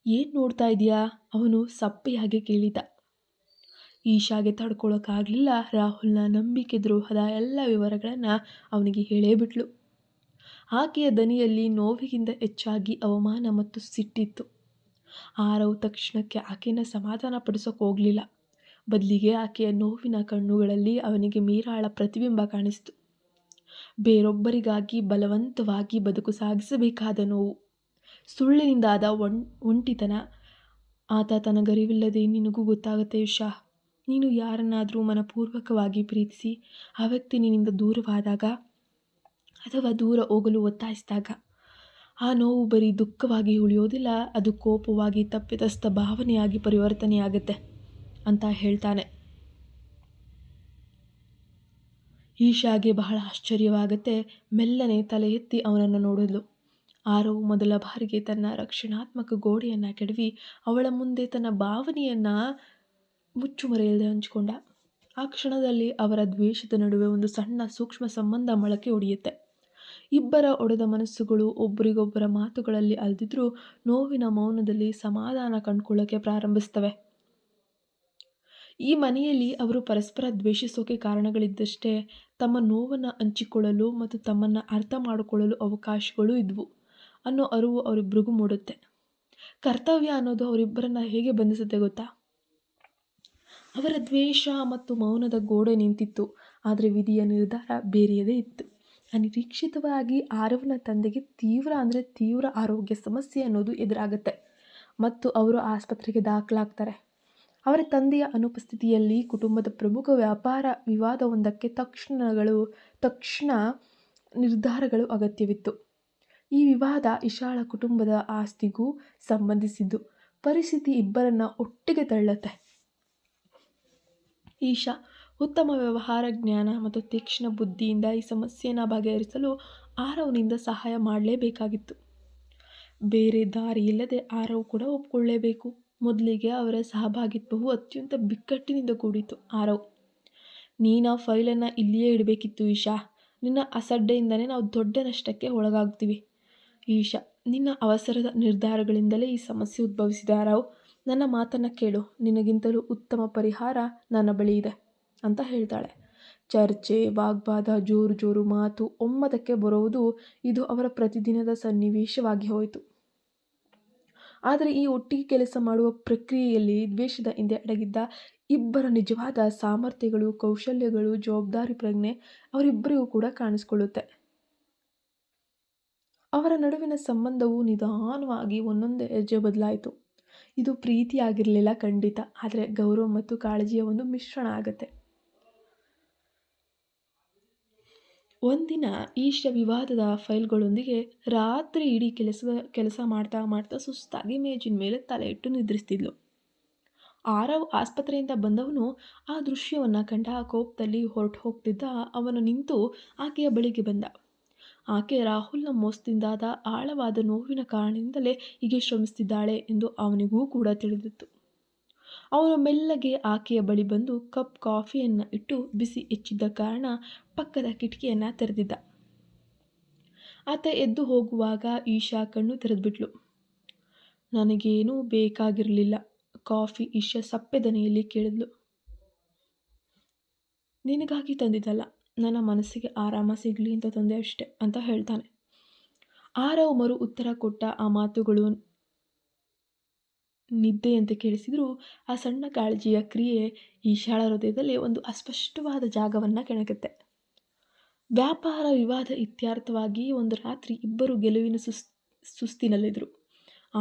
ಏನು ನೋಡ್ತಾ ಇದೆಯಾ? ಅವನು ಸಪ್ಪೆಯಾಗಿ ಕೇಳಿದ. ಈಶಾಗೆ ತಡ್ಕೊಳ್ಳೋಕ್ಕಾಗಲಿಲ್ಲ. ರಾಹುಲ್ನ ನಂಬಿಕೆ ದ್ರೋಹದ ಎಲ್ಲ ವಿವರಗಳನ್ನು ಅವನಿಗೆ ಹೇಳೇ ಬಿಟ್ಲು. ಆಕೆಯ ದನಿಯಲ್ಲಿ ನೋವಿಗಿಂತ ಹೆಚ್ಚಾಗಿ ಅವಮಾನ ಮತ್ತು ಸಿಟ್ಟಿತ್ತು. ಆರವ್ ತಕ್ಷಣಕ್ಕೆ ಆಕೆಯನ್ನು ಸಮಾಧಾನ ಪಡಿಸೋಕೆ ಹೋಗಲಿಲ್ಲ. ಬದಲಿಗೆ ಆಕೆಯ ನೋವಿನ ಕಣ್ಣುಗಳಲ್ಲಿ ಅವನಿಗೆ ಮೀರಾಳ ಪ್ರತಿಬಿಂಬ ಕಾಣಿಸ್ತು. ಬೇರೊಬ್ಬರಿಗಾಗಿ ಬಲವಂತವಾಗಿ ಬದುಕು ಸಾಗಿಸಬೇಕಾದ ನೋವು, ಸುಳ್ಳಿನಿಂದಾದ ಒಂಟಿತನ. ಆತ ತನಗರಿವಿಲ್ಲದೆ ನಿನಗೂ ಗೊತ್ತಾಗುತ್ತೆ ಉಷಾ. ನೀನು ಯಾರನ್ನಾದರೂ ಮನಪೂರ್ವಕವಾಗಿ ಪ್ರೀತಿಸಿ ಆ ವ್ಯಕ್ತಿ ನಿನ್ನಿಂದ ದೂರವಾದಾಗ ಅಥವಾ ದೂರ ಹೋಗಲು ಒತ್ತಾಯಿಸಿದಾಗ ಆ ನೋವು ಬರೀ ದುಃಖವಾಗಿ ಉಳಿಯೋದಿಲ್ಲ, ಅದು ಕೋಪವಾಗಿ ತಪ್ಪಿತಸ್ಥ ಭಾವನೆಯಾಗಿ ಪರಿವರ್ತನೆಯಾಗುತ್ತೆ ಅಂತ ಹೇಳ್ತಾನೆ. ಈಶಾಗೆ ಬಹಳ ಆಶ್ಚರ್ಯವಾಗುತ್ತೆ. ಮೆಲ್ಲನೆ ತಲೆ ಎತ್ತಿ ಅವನನ್ನು ನೋಡಿದ್ಲು. ಆರವ್ ಮೊದಲ ಬಾರಿಗೆ ತನ್ನ ರಕ್ಷಣಾತ್ಮಕ ಗೋಡೆಯನ್ನು ಕೆಡವಿ ಅವಳ ಮುಂದೆ ತನ್ನ ಭಾವನೆಯನ್ನು ಮುಚ್ಚುಮರೆಯಲ್ಲದೆ ಹಂಚಿಕೊಂಡ. ಆ ಕ್ಷಣದಲ್ಲಿ ಅವರ ದ್ವೇಷದ ನಡುವೆ ಒಂದು ಸಣ್ಣ ಸೂಕ್ಷ್ಮ ಸಂಬಂಧ ಮೊಳಕೆ ಒಡೆಯುತ್ತೆ. ಇಬ್ಬರ ಒಡೆದ ಮನಸ್ಸುಗಳು ಒಬ್ಬರಿಗೊಬ್ಬರ ಮಾತುಗಳಲ್ಲಿ ಅಲ್ದಿದ್ರೂ ನೋವಿನ ಮೌನದಲ್ಲಿ ಸಮಾಧಾನ ಕಂಡುಕೊಳ್ಳೋಕೆ ಪ್ರಾರಂಭಿಸ್ತವೆ. ಈ ಮನೆಯಲ್ಲಿ ಅವರು ಪರಸ್ಪರ ದ್ವೇಷಿಸೋಕೆ ಕಾರಣಗಳಿದ್ದಷ್ಟೇ ತಮ್ಮ ನೋವನ್ನು ಹಂಚಿಕೊಳ್ಳಲು ಮತ್ತು ತಮ್ಮನ್ನು ಅರ್ಥ ಮಾಡಿಕೊಳ್ಳಲು ಅವಕಾಶಗಳು ಇದ್ವು ಅನ್ನೋ ಅರಿವು ಅವರಿಬ್ಬರಿಗೂ ಮೂಡುತ್ತೆ. ಕರ್ತವ್ಯ ಅನ್ನೋದು ಅವರಿಬ್ಬರನ್ನ ಹೇಗೆ ಬಂಧಿಸುತ್ತೆ ಗೊತ್ತಾ? ಅವರ ದ್ವೇಷ ಮತ್ತು ಮೌನದ ಗೋಡೆ ನಿಂತಿತ್ತು, ಆದರೆ ವಿಧಿಯ ನಿರ್ಧಾರ ಬೇರೆಯದೇ ಇತ್ತು. ಅನಿರೀಕ್ಷಿತವಾಗಿ ಆರವ್ನ ತಂದೆಗೆ ತೀವ್ರ ಆರೋಗ್ಯ ಸಮಸ್ಯೆ ಅನ್ನೋದು ಎದುರಾಗುತ್ತೆ ಮತ್ತು ಅವರು ಆಸ್ಪತ್ರೆಗೆ ದಾಖಲಾಗ್ತಾರೆ. ಅವರ ತಂದೆಯ ಅನುಪಸ್ಥಿತಿಯಲ್ಲಿ ಕುಟುಂಬದ ಪ್ರಮುಖ ವ್ಯಾಪಾರ ವಿವಾದವೊಂದಕ್ಕೆ ತಕ್ಷಣ ನಿರ್ಧಾರಗಳು ಅಗತ್ಯವಿತ್ತು. ಈ ವಿವಾದ ಇಶಾಳ ಕುಟುಂಬದ ಆಸ್ತಿಗೂ ಸಂಬಂಧಿಸಿದ್ದು. ಪರಿಸ್ಥಿತಿ ಇಬ್ಬರನ್ನ ಒಟ್ಟಿಗೆ ತಳ್ಳುತ್ತೆ. ಈಶಾ ಉತ್ತಮ ವ್ಯವಹಾರ ಜ್ಞಾನ ಮತ್ತು ತೀಕ್ಷ್ಣ ಬುದ್ಧಿಯಿಂದ ಈ ಸಮಸ್ಯೆಯನ್ನು ಬಗೆಹರಿಸಲು ಆರವ್ನಿಂದ ಸಹಾಯ ಮಾಡಲೇಬೇಕಾಗಿತ್ತು. ಬೇರೆ ದಾರಿಯಿಲ್ಲದೆ ಆರವ್ ಕೂಡ ಒಪ್ಕೊಳ್ಳೇಬೇಕು. ಮೊದಲಿಗೆ ಅವರ ಸಹಭಾಗಿತ್ವವು ಅತ್ಯಂತ ಬಿಕ್ಕಟ್ಟಿನಿಂದ ಕೂಡಿತು. ಆರವ್: ನೀನು ಆ ಫೈಲನ್ನು ಇಲ್ಲಿಯೇ ಇಡಬೇಕಿತ್ತು ಈಶಾ. ನಿನ್ನ ಅಸಡ್ಡೆಯಿಂದನೇ ನಾವು ದೊಡ್ಡ ನಷ್ಟಕ್ಕೆ ಒಳಗಾಗ್ತೀವಿ. ಈಶಾ: ನಿನ್ನ ಅವಸರದ ನಿರ್ಧಾರಗಳಿಂದಲೇ ಈ ಸಮಸ್ಯೆ ಉದ್ಭವಿಸಿದೆ ಆರವ್. ನನ್ನ ಮಾತನ್ನು ಕೇಳು. ನಿನಗಿಂತಲೂ ಉತ್ತಮ ಪರಿಹಾರ ನನ್ನ ಬಳಿ ಇದೆ ಅಂತ ಹೇಳ್ತಾಳೆ. ಚರ್ಚೆ, ವಾಗ್ವಾದ, ಜೋರು ಜೋರು ಮಾತು, ಒಮ್ಮತಕ್ಕೆ ಬರುವುದು ಇದು ಅವರ ಪ್ರತಿದಿನದ ಸನ್ನಿವೇಶವಾಗಿ ಹೋಯಿತು. ಆದರೆ ಈ ಒಟ್ಟಿಗೆ ಕೆಲಸ ಮಾಡುವ ಪ್ರಕ್ರಿಯೆಯಲ್ಲಿ ದ್ವೇಷದ ಹಿಂದೆ ಅಡಗಿದ್ದ ಇಬ್ಬರ ನಿಜವಾದ ಸಾಮರ್ಥ್ಯಗಳು, ಕೌಶಲ್ಯಗಳು, ಜವಾಬ್ದಾರಿ ಪ್ರಜ್ಞೆ ಅವರಿಬ್ಬರಿಗೂ ಕೂಡ ಕಾಣಿಸಿಕೊಳ್ಳುತ್ತೆ. ಅವರ ನಡುವಿನ ಸಂಬಂಧವು ನಿಧಾನವಾಗಿ ಒಂದೊಂದೇ ಹೆಜ್ಜೆ ಬದಲಾಯಿತು. ಇದು ಪ್ರೀತಿಯಾಗಿರಲಿಲ್ಲ ಖಂಡಿತ, ಆದರೆ ಗೌರವ ಮತ್ತು ಕಾಳಜಿಯ ಒಂದು ಮಿಶ್ರಣ ಆಗುತ್ತೆ. ಒಂದಿನ ಈಶಾ ವಿವಾದದ ಫೈಲ್ಗಳೊಂದಿಗೆ ರಾತ್ರಿ ಇಡೀ ಕೆಲಸ ಮಾಡ್ತಾ ಮಾಡ್ತಾ ಸುಸ್ತಾಗಿ ಮೇಜಿನ ಮೇಲೆ ತಲೆ ಇಟ್ಟು ನಿದ್ರಿಸ್ತಿದ್ಲು. ಆರವ್ ಆಸ್ಪತ್ರೆಯಿಂದ ಬಂದವನು ಆ ದೃಶ್ಯವನ್ನು ಕಂಡ ಕೋಪದಲ್ಲಿ ಹೊರಟು ಹೋಗ್ತಿದ್ದ. ಅವನು ನಿಂತು ಆಕೆಯ ಬಳಿಗೆ ಬಂದ. ಆಕೆ ರಾಹುಲ್ನ ಮೋಸದಿಂದಾದ ಆಳವಾದ ನೋವಿನ ಕಾರಣದಿಂದಲೇ ಹೀಗೆ ಶ್ರಮಿಸ್ತಿದ್ದಾಳೆ ಎಂದು ಅವನಿಗೂ ಕೂಡ ತಿಳಿದಿತ್ತು. ಅವನು ಮೆಲ್ಲಗೆ ಆಕೆಯ ಬಳಿ ಬಂದು ಕಪ್ ಕಾಫಿಯನ್ನು ಇಟ್ಟು ಬಿಸಿ ಹೆಚ್ಚಿದ್ದ ಕಾರಣ ಪಕ್ಕದ ಕಿಟಕಿಯನ್ನು ತೆರೆದಿದ್ದ. ಆತ ಎದ್ದು ಹೋಗುವಾಗ ಈಶಾ ಕಣ್ಣು ತೆರೆದ್ಬಿಟ್ಲು. ನನಗೇನೂ ಬೇಕಾಗಿರಲಿಲ್ಲ ಕಾಫಿ, ಈಶಾ ಸಪ್ಪೆ ದನಿಯಲ್ಲಿ ಕೇಳಿದ್ಲು. ನಿನಗಾಗಿ ತಂದಿದ್ದಲ್ಲ, ನನ್ನ ಮನಸ್ಸಿಗೆ ಆರಾಮ ಸಿಗಲಿ ಅಂತ ತಂದೆ ಅಷ್ಟೆ ಅಂತ ಹೇಳ್ತಾನೆ. ಆರವ್ ಮರು ಉತ್ತರ ಕೊಟ್ಟ. ಆ ಮಾತುಗಳು ನಿದ್ದೆಯಂತೆ ಕೇಳಿಸಿದರೂ ಆ ಸಣ್ಣ ಕಾಳಜಿಯ ಕ್ರಿಯೆ ಈಶಾಳ ಹೃದಯದಲ್ಲಿ ಒಂದು ಅಸ್ಪಷ್ಟವಾದ ಜಾಗವನ್ನು ಕೆಣಕುತ್ತೆ. ವ್ಯಾಪಾರ ವಿವಾದ ಇತ್ಯರ್ಥವಾಗಿ ಒಂದು ರಾತ್ರಿ ಇಬ್ಬರು ಗೆಲುವಿನ ಸುಸ್ತಿನಲ್ಲಿದ್ದರು.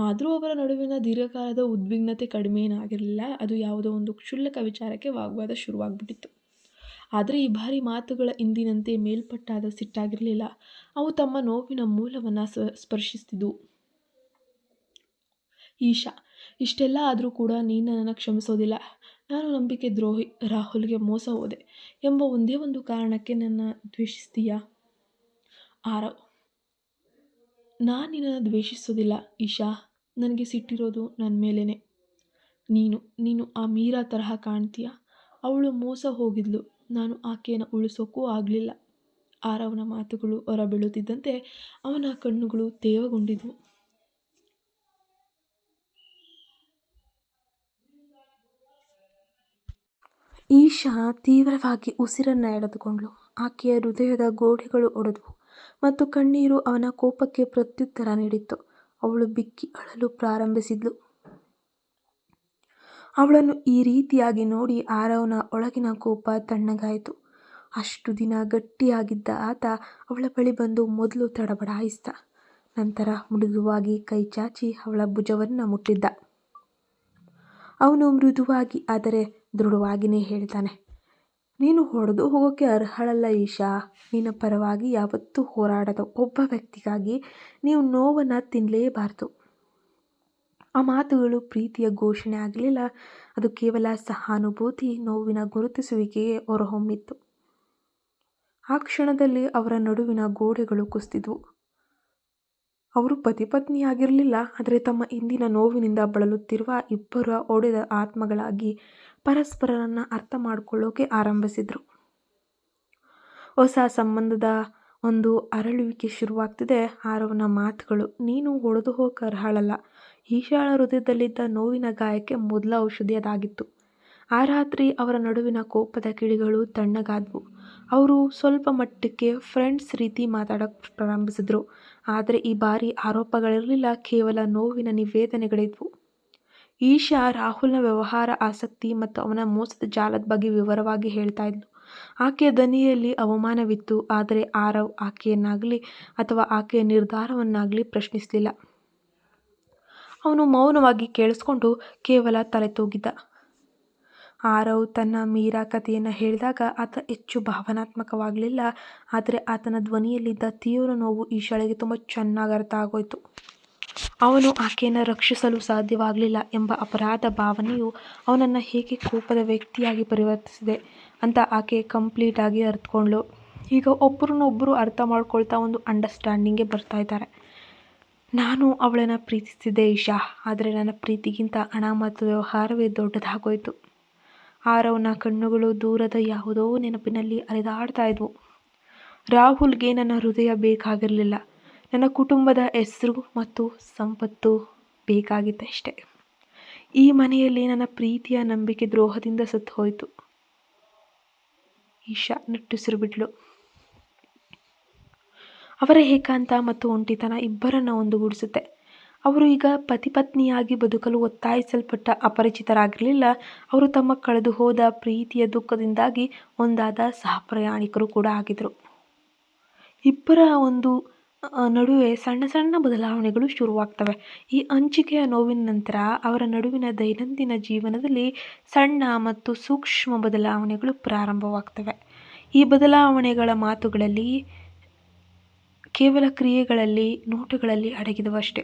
ಆದರೂ ಅವರ ನಡುವಿನ ದೀರ್ಘಕಾಲದ ಉದ್ವಿಗ್ನತೆ ಕಡಿಮೆಯೇನಾಗಿರಲಿಲ್ಲ. ಅದು ಯಾವುದೋ ಒಂದು ಕ್ಷುಲ್ಲಕ ವಿಚಾರಕ್ಕೆ ವಾಗ್ವಾದ ಶುರುವಾಗ್ಬಿಟ್ಟಿತ್ತು. ಆದರೆ ಈ ಬಾರಿ ಮಾತುಗಳ ಇಂದಿನಂತೆ ಮೇಲ್ಪಟ್ಟಾದ ಸಿಟ್ಟಾಗಿರಲಿಲ್ಲ. ಅವು ತಮ್ಮ ನೋವಿನ ಮೂಲವನ್ನು ಸ್ಪರ್ಶಿಸ್ತಿದ್ವು. ಈಶಾ: ಇಷ್ಟೆಲ್ಲ ಆದರೂ ಕೂಡ ನೀನು ನನ್ನನ್ನು ಕ್ಷಮಿಸೋದಿಲ್ಲ. ನಾನು ನಂಬಿಕೆ ದ್ರೋಹಿ, ರಾಹುಲ್ಗೆ ಮೋಸ ಹೋದೆ ಎಂಬ ಒಂದೇ ಒಂದು ಕಾರಣಕ್ಕೆ ನನ್ನ ದ್ವೇಷಿಸ್ತೀಯಾ? ಆರವ್: ನಾನು ನಿನ್ನನ್ನು ದ್ವೇಷಿಸೋದಿಲ್ಲ ಈಶಾ. ನನಗೆ ಸಿಟ್ಟಿರೋದು ನನ್ನ ಮೇಲೇ. ನೀನು ಆ ಮೀರಾ ತರಹ ಕಾಣ್ತೀಯ. ಅವಳು ಮೋಸ ಹೋಗಿದ್ಲು, ನಾನು ಆಕೆಯನ್ನು ಉಳಿಸೋಕ್ಕೂ ಆಗಲಿಲ್ಲ. ಆರವ್ನ ಮಾತುಗಳು ಹೊರಬೀಳುತ್ತಿದ್ದಂತೆ ಅವನ ಕಣ್ಣುಗಳು ತೇವಗೊಂಡಿದ್ವು. ಈಶಾ ತೀವ್ರವಾಗಿ ಉಸಿರನ್ನು ಎಳೆದುಕೊಂಡ್ಳು. ಆಕೆಯ ಹೃದಯದ ಗೋಡೆಗಳು ಒಡೆದವು ಮತ್ತು ಕಣ್ಣೀರು ಅವನ ಕೋಪಕ್ಕೆ ಪ್ರತ್ಯುತ್ತರ ನೀಡಿತ್ತು. ಅವಳು ಬಿಕ್ಕಿ ಅಳಲು ಪ್ರಾರಂಭಿಸಿದ್ಲು. ಅವಳನ್ನು ಈ ರೀತಿಯಾಗಿ ನೋಡಿ ಆರವ್ನ ಒಳಗಿನ ಕೋಪ ತಣ್ಣಗಾಯಿತು. ಅಷ್ಟು ದಿನ ಗಟ್ಟಿಯಾಗಿದ್ದ ಆತ ಅವಳ ಬಳಿ ಬಂದು ಮೊದಲು ತಡಬಡಾಯಿಸಿದ. ನಂತರ ಮೃದುವಾಗಿ ಕೈ ಚಾಚಿ ಅವಳ ಭುಜವನ್ನು ಮುಟ್ಟಿದ್ದ. ಅವನು ಮೃದುವಾಗಿ ಆದರೆ ದೃಢವಾಗಿಯೇ ಹೇಳ್ತಾನೆ, ನೀನು ಹೊಡೆದು ಹೋಗೋಕ್ಕೆ ಅರ್ಹಳಲ್ಲ ಈಶಾ. ನಿನ್ನ ಪರವಾಗಿ ಯಾವತ್ತೂ ಹೋರಾಡದ ಒಬ್ಬ ವ್ಯಕ್ತಿಗಾಗಿ ನೀವು ನೋವನ್ನು ತಿನ್ನಲೇಬಾರ್ದು. ಆ ಮಾತುಗಳು ಪ್ರೀತಿಯ ಘೋಷಣೆ ಆಗಲಿಲ್ಲ. ಅದು ಕೇವಲ ಸಹಾನುಭೂತಿ, ನೋವಿನ ಗುರುತಿಸುವಿಕೆಗೆ ಹೊರಹೊಮ್ಮಿತ್ತು. ಆ ಕ್ಷಣದಲ್ಲಿ ಅವರ ನಡುವಿನ ಗೋಡೆಗಳು ಕುಸಿದಿದ್ವು. ಅವರು ಪತಿ ಪತ್ನಿಯಾಗಿರಲಿಲ್ಲ, ಆದರೆ ತಮ್ಮ ಇಂದಿನ ನೋವಿನಿಂದ ಬಳಲುತ್ತಿರುವ ಇಬ್ಬರ ಒಡೆದ ಆತ್ಮಗಳಾಗಿ ಪರಸ್ಪರರನ್ನು ಅರ್ಥ ಮಾಡಿಕೊಳ್ಳೋಕೆ ಆರಂಭಿಸಿದ್ರು. ಹೊಸ ಸಂಬಂಧದ ಒಂದು ಅರಳುವಿಕೆ ಶುರುವಾಗ್ತಿದೆ. ಆರವ್ನ ಮಾತುಗಳು ನೀನು ಹೊಡೆದು ಹೋಗಕ್ಕೆ ಅರ್ಹಳಲ್ಲ ಈಶಾಳ ಹೃದಯದಲ್ಲಿದ್ದ ನೋವಿನ ಗಾಯಕ್ಕೆ ಮೊದಲ ಔಷಧಿ ಅದಾಗಿತ್ತು. ಆ ರಾತ್ರಿ ಅವರ ನಡುವಿನ ಕೋಪದ ಕಿಡಿಗಳು ತಣ್ಣಗಾದ್ವು. ಅವರು ಸ್ವಲ್ಪ ಮಟ್ಟಕ್ಕೆ ಫ್ರೆಂಡ್ಸ್ ರೀತಿ ಮಾತಾಡೋಕ್ಕೆ ಪ್ರಾರಂಭಿಸಿದ್ರು. ಆದರೆ ಈ ಬಾರಿ ಆರೋಪಗಳಿರಲಿಲ್ಲ, ಕೇವಲ ನೋವಿನ ನಿವೇದನೆಗಳಿದ್ವು. ಈಶಾ ರಾಹುಲ್ನ ವ್ಯವಹಾರ ಆಸಕ್ತಿ ಮತ್ತು ಅವನ ಮೋಸದ ಜಾಲದ ಬಗ್ಗೆ ವಿವರವಾಗಿ ಹೇಳ್ತಾ ಇದ್ಲು. ಆಕೆಯ ದನಿಯಲ್ಲಿ ಅವಮಾನವಿತ್ತು, ಆದರೆ ಆರವ್ ಆಕೆಯನ್ನಾಗಲಿ ಅಥವಾ ಆಕೆಯ ನಿರ್ಧಾರವನ್ನಾಗಲಿ ಪ್ರಶ್ನಿಸಲಿಲ್ಲ. ಅವನು ಮೌನವಾಗಿ ಕೇಳಿಸ್ಕೊಂಡು ಕೇವಲ ತಲೆ ತೂಗಿದ್ದ. ಆರವ್ ತನ್ನ ಮೀರಾ ಕಥೆಯನ್ನು ಹೇಳಿದಾಗ ಆತ ಹೆಚ್ಚು ಭಾವನಾತ್ಮಕವಾಗಲಿಲ್ಲ, ಆದರೆ ಆತನ ಧ್ವನಿಯಲ್ಲಿದ್ದ ತೀವ್ರ ನೋವು ಈಶಾಳಿಗೆ ತುಂಬ ಚೆನ್ನಾಗಿ ಅರ್ಥ ಆಗೋಯ್ತು. ಅವನು ಆಕೆಯನ್ನು ರಕ್ಷಿಸಲು ಸಾಧ್ಯವಾಗಲಿಲ್ಲ ಎಂಬ ಅಪರಾಧ ಭಾವನೆಯು ಅವನನ್ನು ಹೇಗೆ ಕೋಪದ ವ್ಯಕ್ತಿಯಾಗಿ ಪರಿವರ್ತಿಸಿದೆ ಅಂತ ಆಕೆ ಕಂಪ್ಲೀಟಾಗಿ ಅರ್ಥಕೊಂಡ್ಳು. ಈಗ ಒಬ್ಬರನ್ನೊಬ್ಬರು ಅರ್ಥ ಮಾಡ್ಕೊಳ್ತಾ ಒಂದು ಅಂಡರ್ಸ್ಟ್ಯಾಂಡಿಂಗ್ಗೆ ಬರ್ತಾ ಇದ್ದಾರೆ. ನಾನು ಅವಳನ್ನು ಪ್ರೀತಿಸ್ತಿದ್ದೆ ಈಶಾ, ಆದರೆ ನನ್ನ ಪ್ರೀತಿಗಿಂತ ಹಣ ಮತ್ತು ವ್ಯವಹಾರವೇ ದೊಡ್ಡದಾಗೋಯ್ತು. ಆರವ್ನ ಕಣ್ಣುಗಳು ದೂರದ ಯಾವುದೋ ನೆನಪಿನಲ್ಲಿ ಅಲೆದಾಡ್ತಾ ಇದ್ವು. ರಾಹುಲ್ಗೆ ನನ್ನ ಹೃದಯ ಬೇಕಾಗಿರಲಿಲ್ಲ, ನನ್ನ ಕುಟುಂಬದ ಹೆಸರು ಮತ್ತು ಸಂಪತ್ತು ಬೇಕಾಗಿತ್ತಷ್ಟೆ. ಈ ಮನೆಯಲ್ಲಿ ನನ್ನ ಪ್ರೀತಿಯ ನಂಬಿಕೆ ದ್ರೋಹದಿಂದ ಸತ್ತು ಹೋಯಿತು. ಈಶಾ ನಿಟ್ಟುಸಿರು ಬಿಟ್ಲು. ಅವರ ಏಕಾಂತ ಮತ್ತು ಒಂಟಿತನ ಇಬ್ಬರನ್ನ ಒಂದುಗೂಡಿಸುತ್ತೆ. ಅವರು ಈಗ ಪತಿಪತ್ನಿಯಾಗಿ ಬದುಕಲು ಒತ್ತಾಯಿಸಲ್ಪಟ್ಟ ಅಪರಿಚಿತರಾಗಿರಲಿಲ್ಲ. ಅವರು ತಮ್ಮ ಕಳೆದು ಹೋದ ಪ್ರೀತಿಯ ದುಃಖದಿಂದಾಗಿ ಒಂದಾದ ಸಹಪ್ರಯಾಣಿಕರು ಕೂಡ ಆಗಿದ್ರು. ಇಬ್ಬರ ಒಂದು ನಡುವೆ ಸಣ್ಣ ಸಣ್ಣ ಬದಲಾವಣೆಗಳು ಶುರುವಾಗ್ತವೆ. ಈ ಹಂಚಿಕೆಯ ನೋವಿನ ನಂತರ ಅವರ ನಡುವಿನ ದೈನಂದಿನ ಜೀವನದಲ್ಲಿ ಸಣ್ಣ ಮತ್ತು ಸೂಕ್ಷ್ಮ ಬದಲಾವಣೆಗಳು ಪ್ರಾರಂಭವಾಗ್ತವೆ. ಈ ಬದಲಾವಣೆಗಳ ಮಾತುಗಳಲ್ಲಿ, ಕೇವಲ ಕ್ರಿಯೆಗಳಲ್ಲಿ, ನೋಟಗಳಲ್ಲಿ ಅಡಗಿದವಷ್ಟೇ.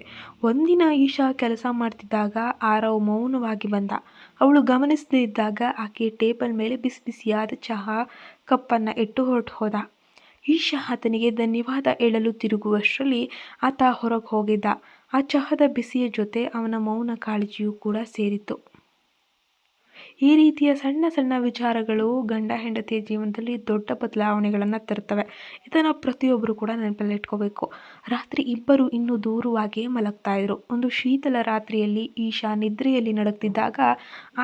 ಒಂದಿನ ಈಶಾ ಕೆಲಸ ಮಾಡ್ತಿದ್ದಾಗ ಆರವ್ ಮೌನವಾಗಿ ಬಂದ. ಅವಳು ಗಮನಿಸದೇ ಇದ್ದಾಗ ಆಕೆ ಟೇಬಲ್ ಮೇಲೆ ಬಿಸಿ ಬಿಸಿಯಾದ ಚಹಾ ಕಪ್ಪನ್ನು ಇಟ್ಟು ಹೊರಟು ಹೋದ. ಈಶಾ ಆತನಿಗೆ ಧನ್ಯವಾದ ಹೇಳಲು ತಿರುಗುವಷ್ಟರಲ್ಲಿ ಆತ ಹೊರಗೆ ಹೋಗಿದ್ದ. ಆ ಚಹಾದ ಬಿಸಿಯ ಜೊತೆ ಅವನ ಮೌನ ಕಾಳಜಿಯೂ ಕೂಡ ಸೇರಿತ್ತು. ಈ ರೀತಿಯ ಸಣ್ಣ ಸಣ್ಣ ವಿಚಾರಗಳು ಗಂಡ ಹೆಂಡತಿಯ ಜೀವನದಲ್ಲಿ ದೊಡ್ಡ ಬದಲಾವಣೆಗಳನ್ನು ತರುತ್ತವೆ. ಇದನ್ನು ಪ್ರತಿಯೊಬ್ಬರು ಕೂಡ ನೆನಪಲ್ಲಿಟ್ಕೋಬೇಕು. ರಾತ್ರಿ ಇಬ್ಬರು ಇನ್ನೂ ದೂರವಾಗಿಯೇ ಮಲಗ್ತಾ ಇದ್ರು. ಒಂದು ಶೀತಲ ರಾತ್ರಿಯಲ್ಲಿ ಈಶಾ ನಿದ್ರೆಯಲ್ಲಿ ನಡುಗ್ತಿದ್ದಾಗ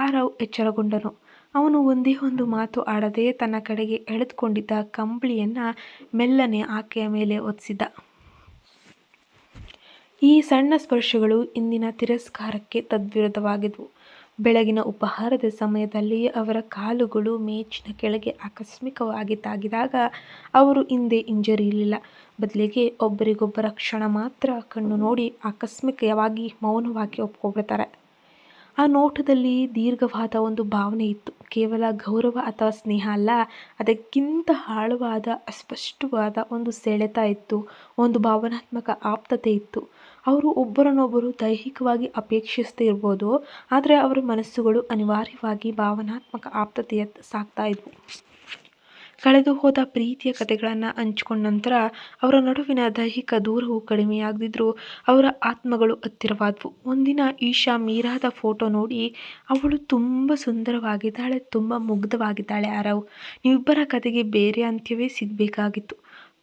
ಆರವ್ ಎಚ್ಚರಗೊಂಡನು. ಅವನು ಒಂದೇ ಒಂದು ಮಾತು ಆಡದೆ ತನ್ನ ಕಡೆಗೆ ಎಳೆದುಕೊಂಡಿದ್ದ ಕಂಬಳಿಯನ್ನು ಮೆಲ್ಲನೆ ಆಕೆಯ ಮೇಲೆ ಒತ್ಸಿದ. ಈ ಸಣ್ಣ ಸ್ಪರ್ಶಗಳು ಇಂದಿನ ತಿರಸ್ಕಾರಕ್ಕೆ ತದ್ವಿರುದ್ಧವಾಗಿದ್ವು. ಬೆಳಗಿನ ಉಪಹಾರದ ಸಮಯದಲ್ಲಿ ಅವರ ಕಾಲುಗಳು ಮೇಜಿನ ಕೆಳಗೆ ಆಕಸ್ಮಿಕವಾಗಿ ತಾಗಿದಾಗ ಅವರು ಹಿಂದೆ ಹಿಂಜರಿಯಲಿಲ್ಲ. ಬದಲಿಗೆ ಒಬ್ಬರಿಗೊಬ್ಬರ ಕ್ಷಣ ಮಾತ್ರ ಕಣ್ಣು ನೋಡಿ ಆಕಸ್ಮಿಕವಾಗಿ ಮೌನವಾಗಿ ಒಪ್ಕೊಬಿಡ್ತಾರೆ. ಆ ನೋಟದಲ್ಲಿ ದೀರ್ಘವಾದ ಒಂದು ಭಾವನೆ ಇತ್ತು. ಕೇವಲ ಗೌರವ ಅಥವಾ ಸ್ನೇಹ ಅಲ್ಲ, ಅದಕ್ಕಿಂತ ಆಳವಾದ ಅಸ್ಪಷ್ಟವಾದ ಒಂದು ಸೆಳೆತ ಇತ್ತು, ಒಂದು ಭಾವನಾತ್ಮಕ ಆಪ್ತತೆ ಇತ್ತು. ಅವರು ಒಬ್ಬರನ್ನೊಬ್ಬರು ದೈಹಿಕವಾಗಿ ಅಪೇಕ್ಷಿಸದೇ ಇರ್ಬೋದು, ಆದರೆ ಅವರ ಮನಸ್ಸುಗಳು ಅನಿವಾರ್ಯವಾಗಿ ಭಾವನಾತ್ಮಕ ಆಪ್ತತೆಯತ್ತ ಸಾಗ್ತಾ ಇದ್ವು. ಕಳೆದು ಹೋದ ಪ್ರೀತಿಯ ಕಥೆಗಳನ್ನು ಹಂಚಿಕೊಂಡ ನಂತರ ಅವರ ನಡುವಿನ ದೈಹಿಕ ದೂರವು ಕಡಿಮೆಯಾಗದಿದ್ರೂ ಅವರ ಆತ್ಮಗಳು ಹತ್ತಿರವಾದವು. ಒಂದಿನ ಈಶಾ ಮೀರಾದ ಫೋಟೋ ನೋಡಿ, ಅವಳು ತುಂಬ ಸುಂದರವಾಗಿದ್ದಾಳೆ, ತುಂಬ ಮುಗ್ಧವಾಗಿದ್ದಾಳೆ ಆರವ್. ನೀವಿಬ್ಬರ ಕಥೆಗೆ ಬೇರೆ ಅಂತ್ಯವೇ ಸಿಗಬೇಕಾಗಿತ್ತು.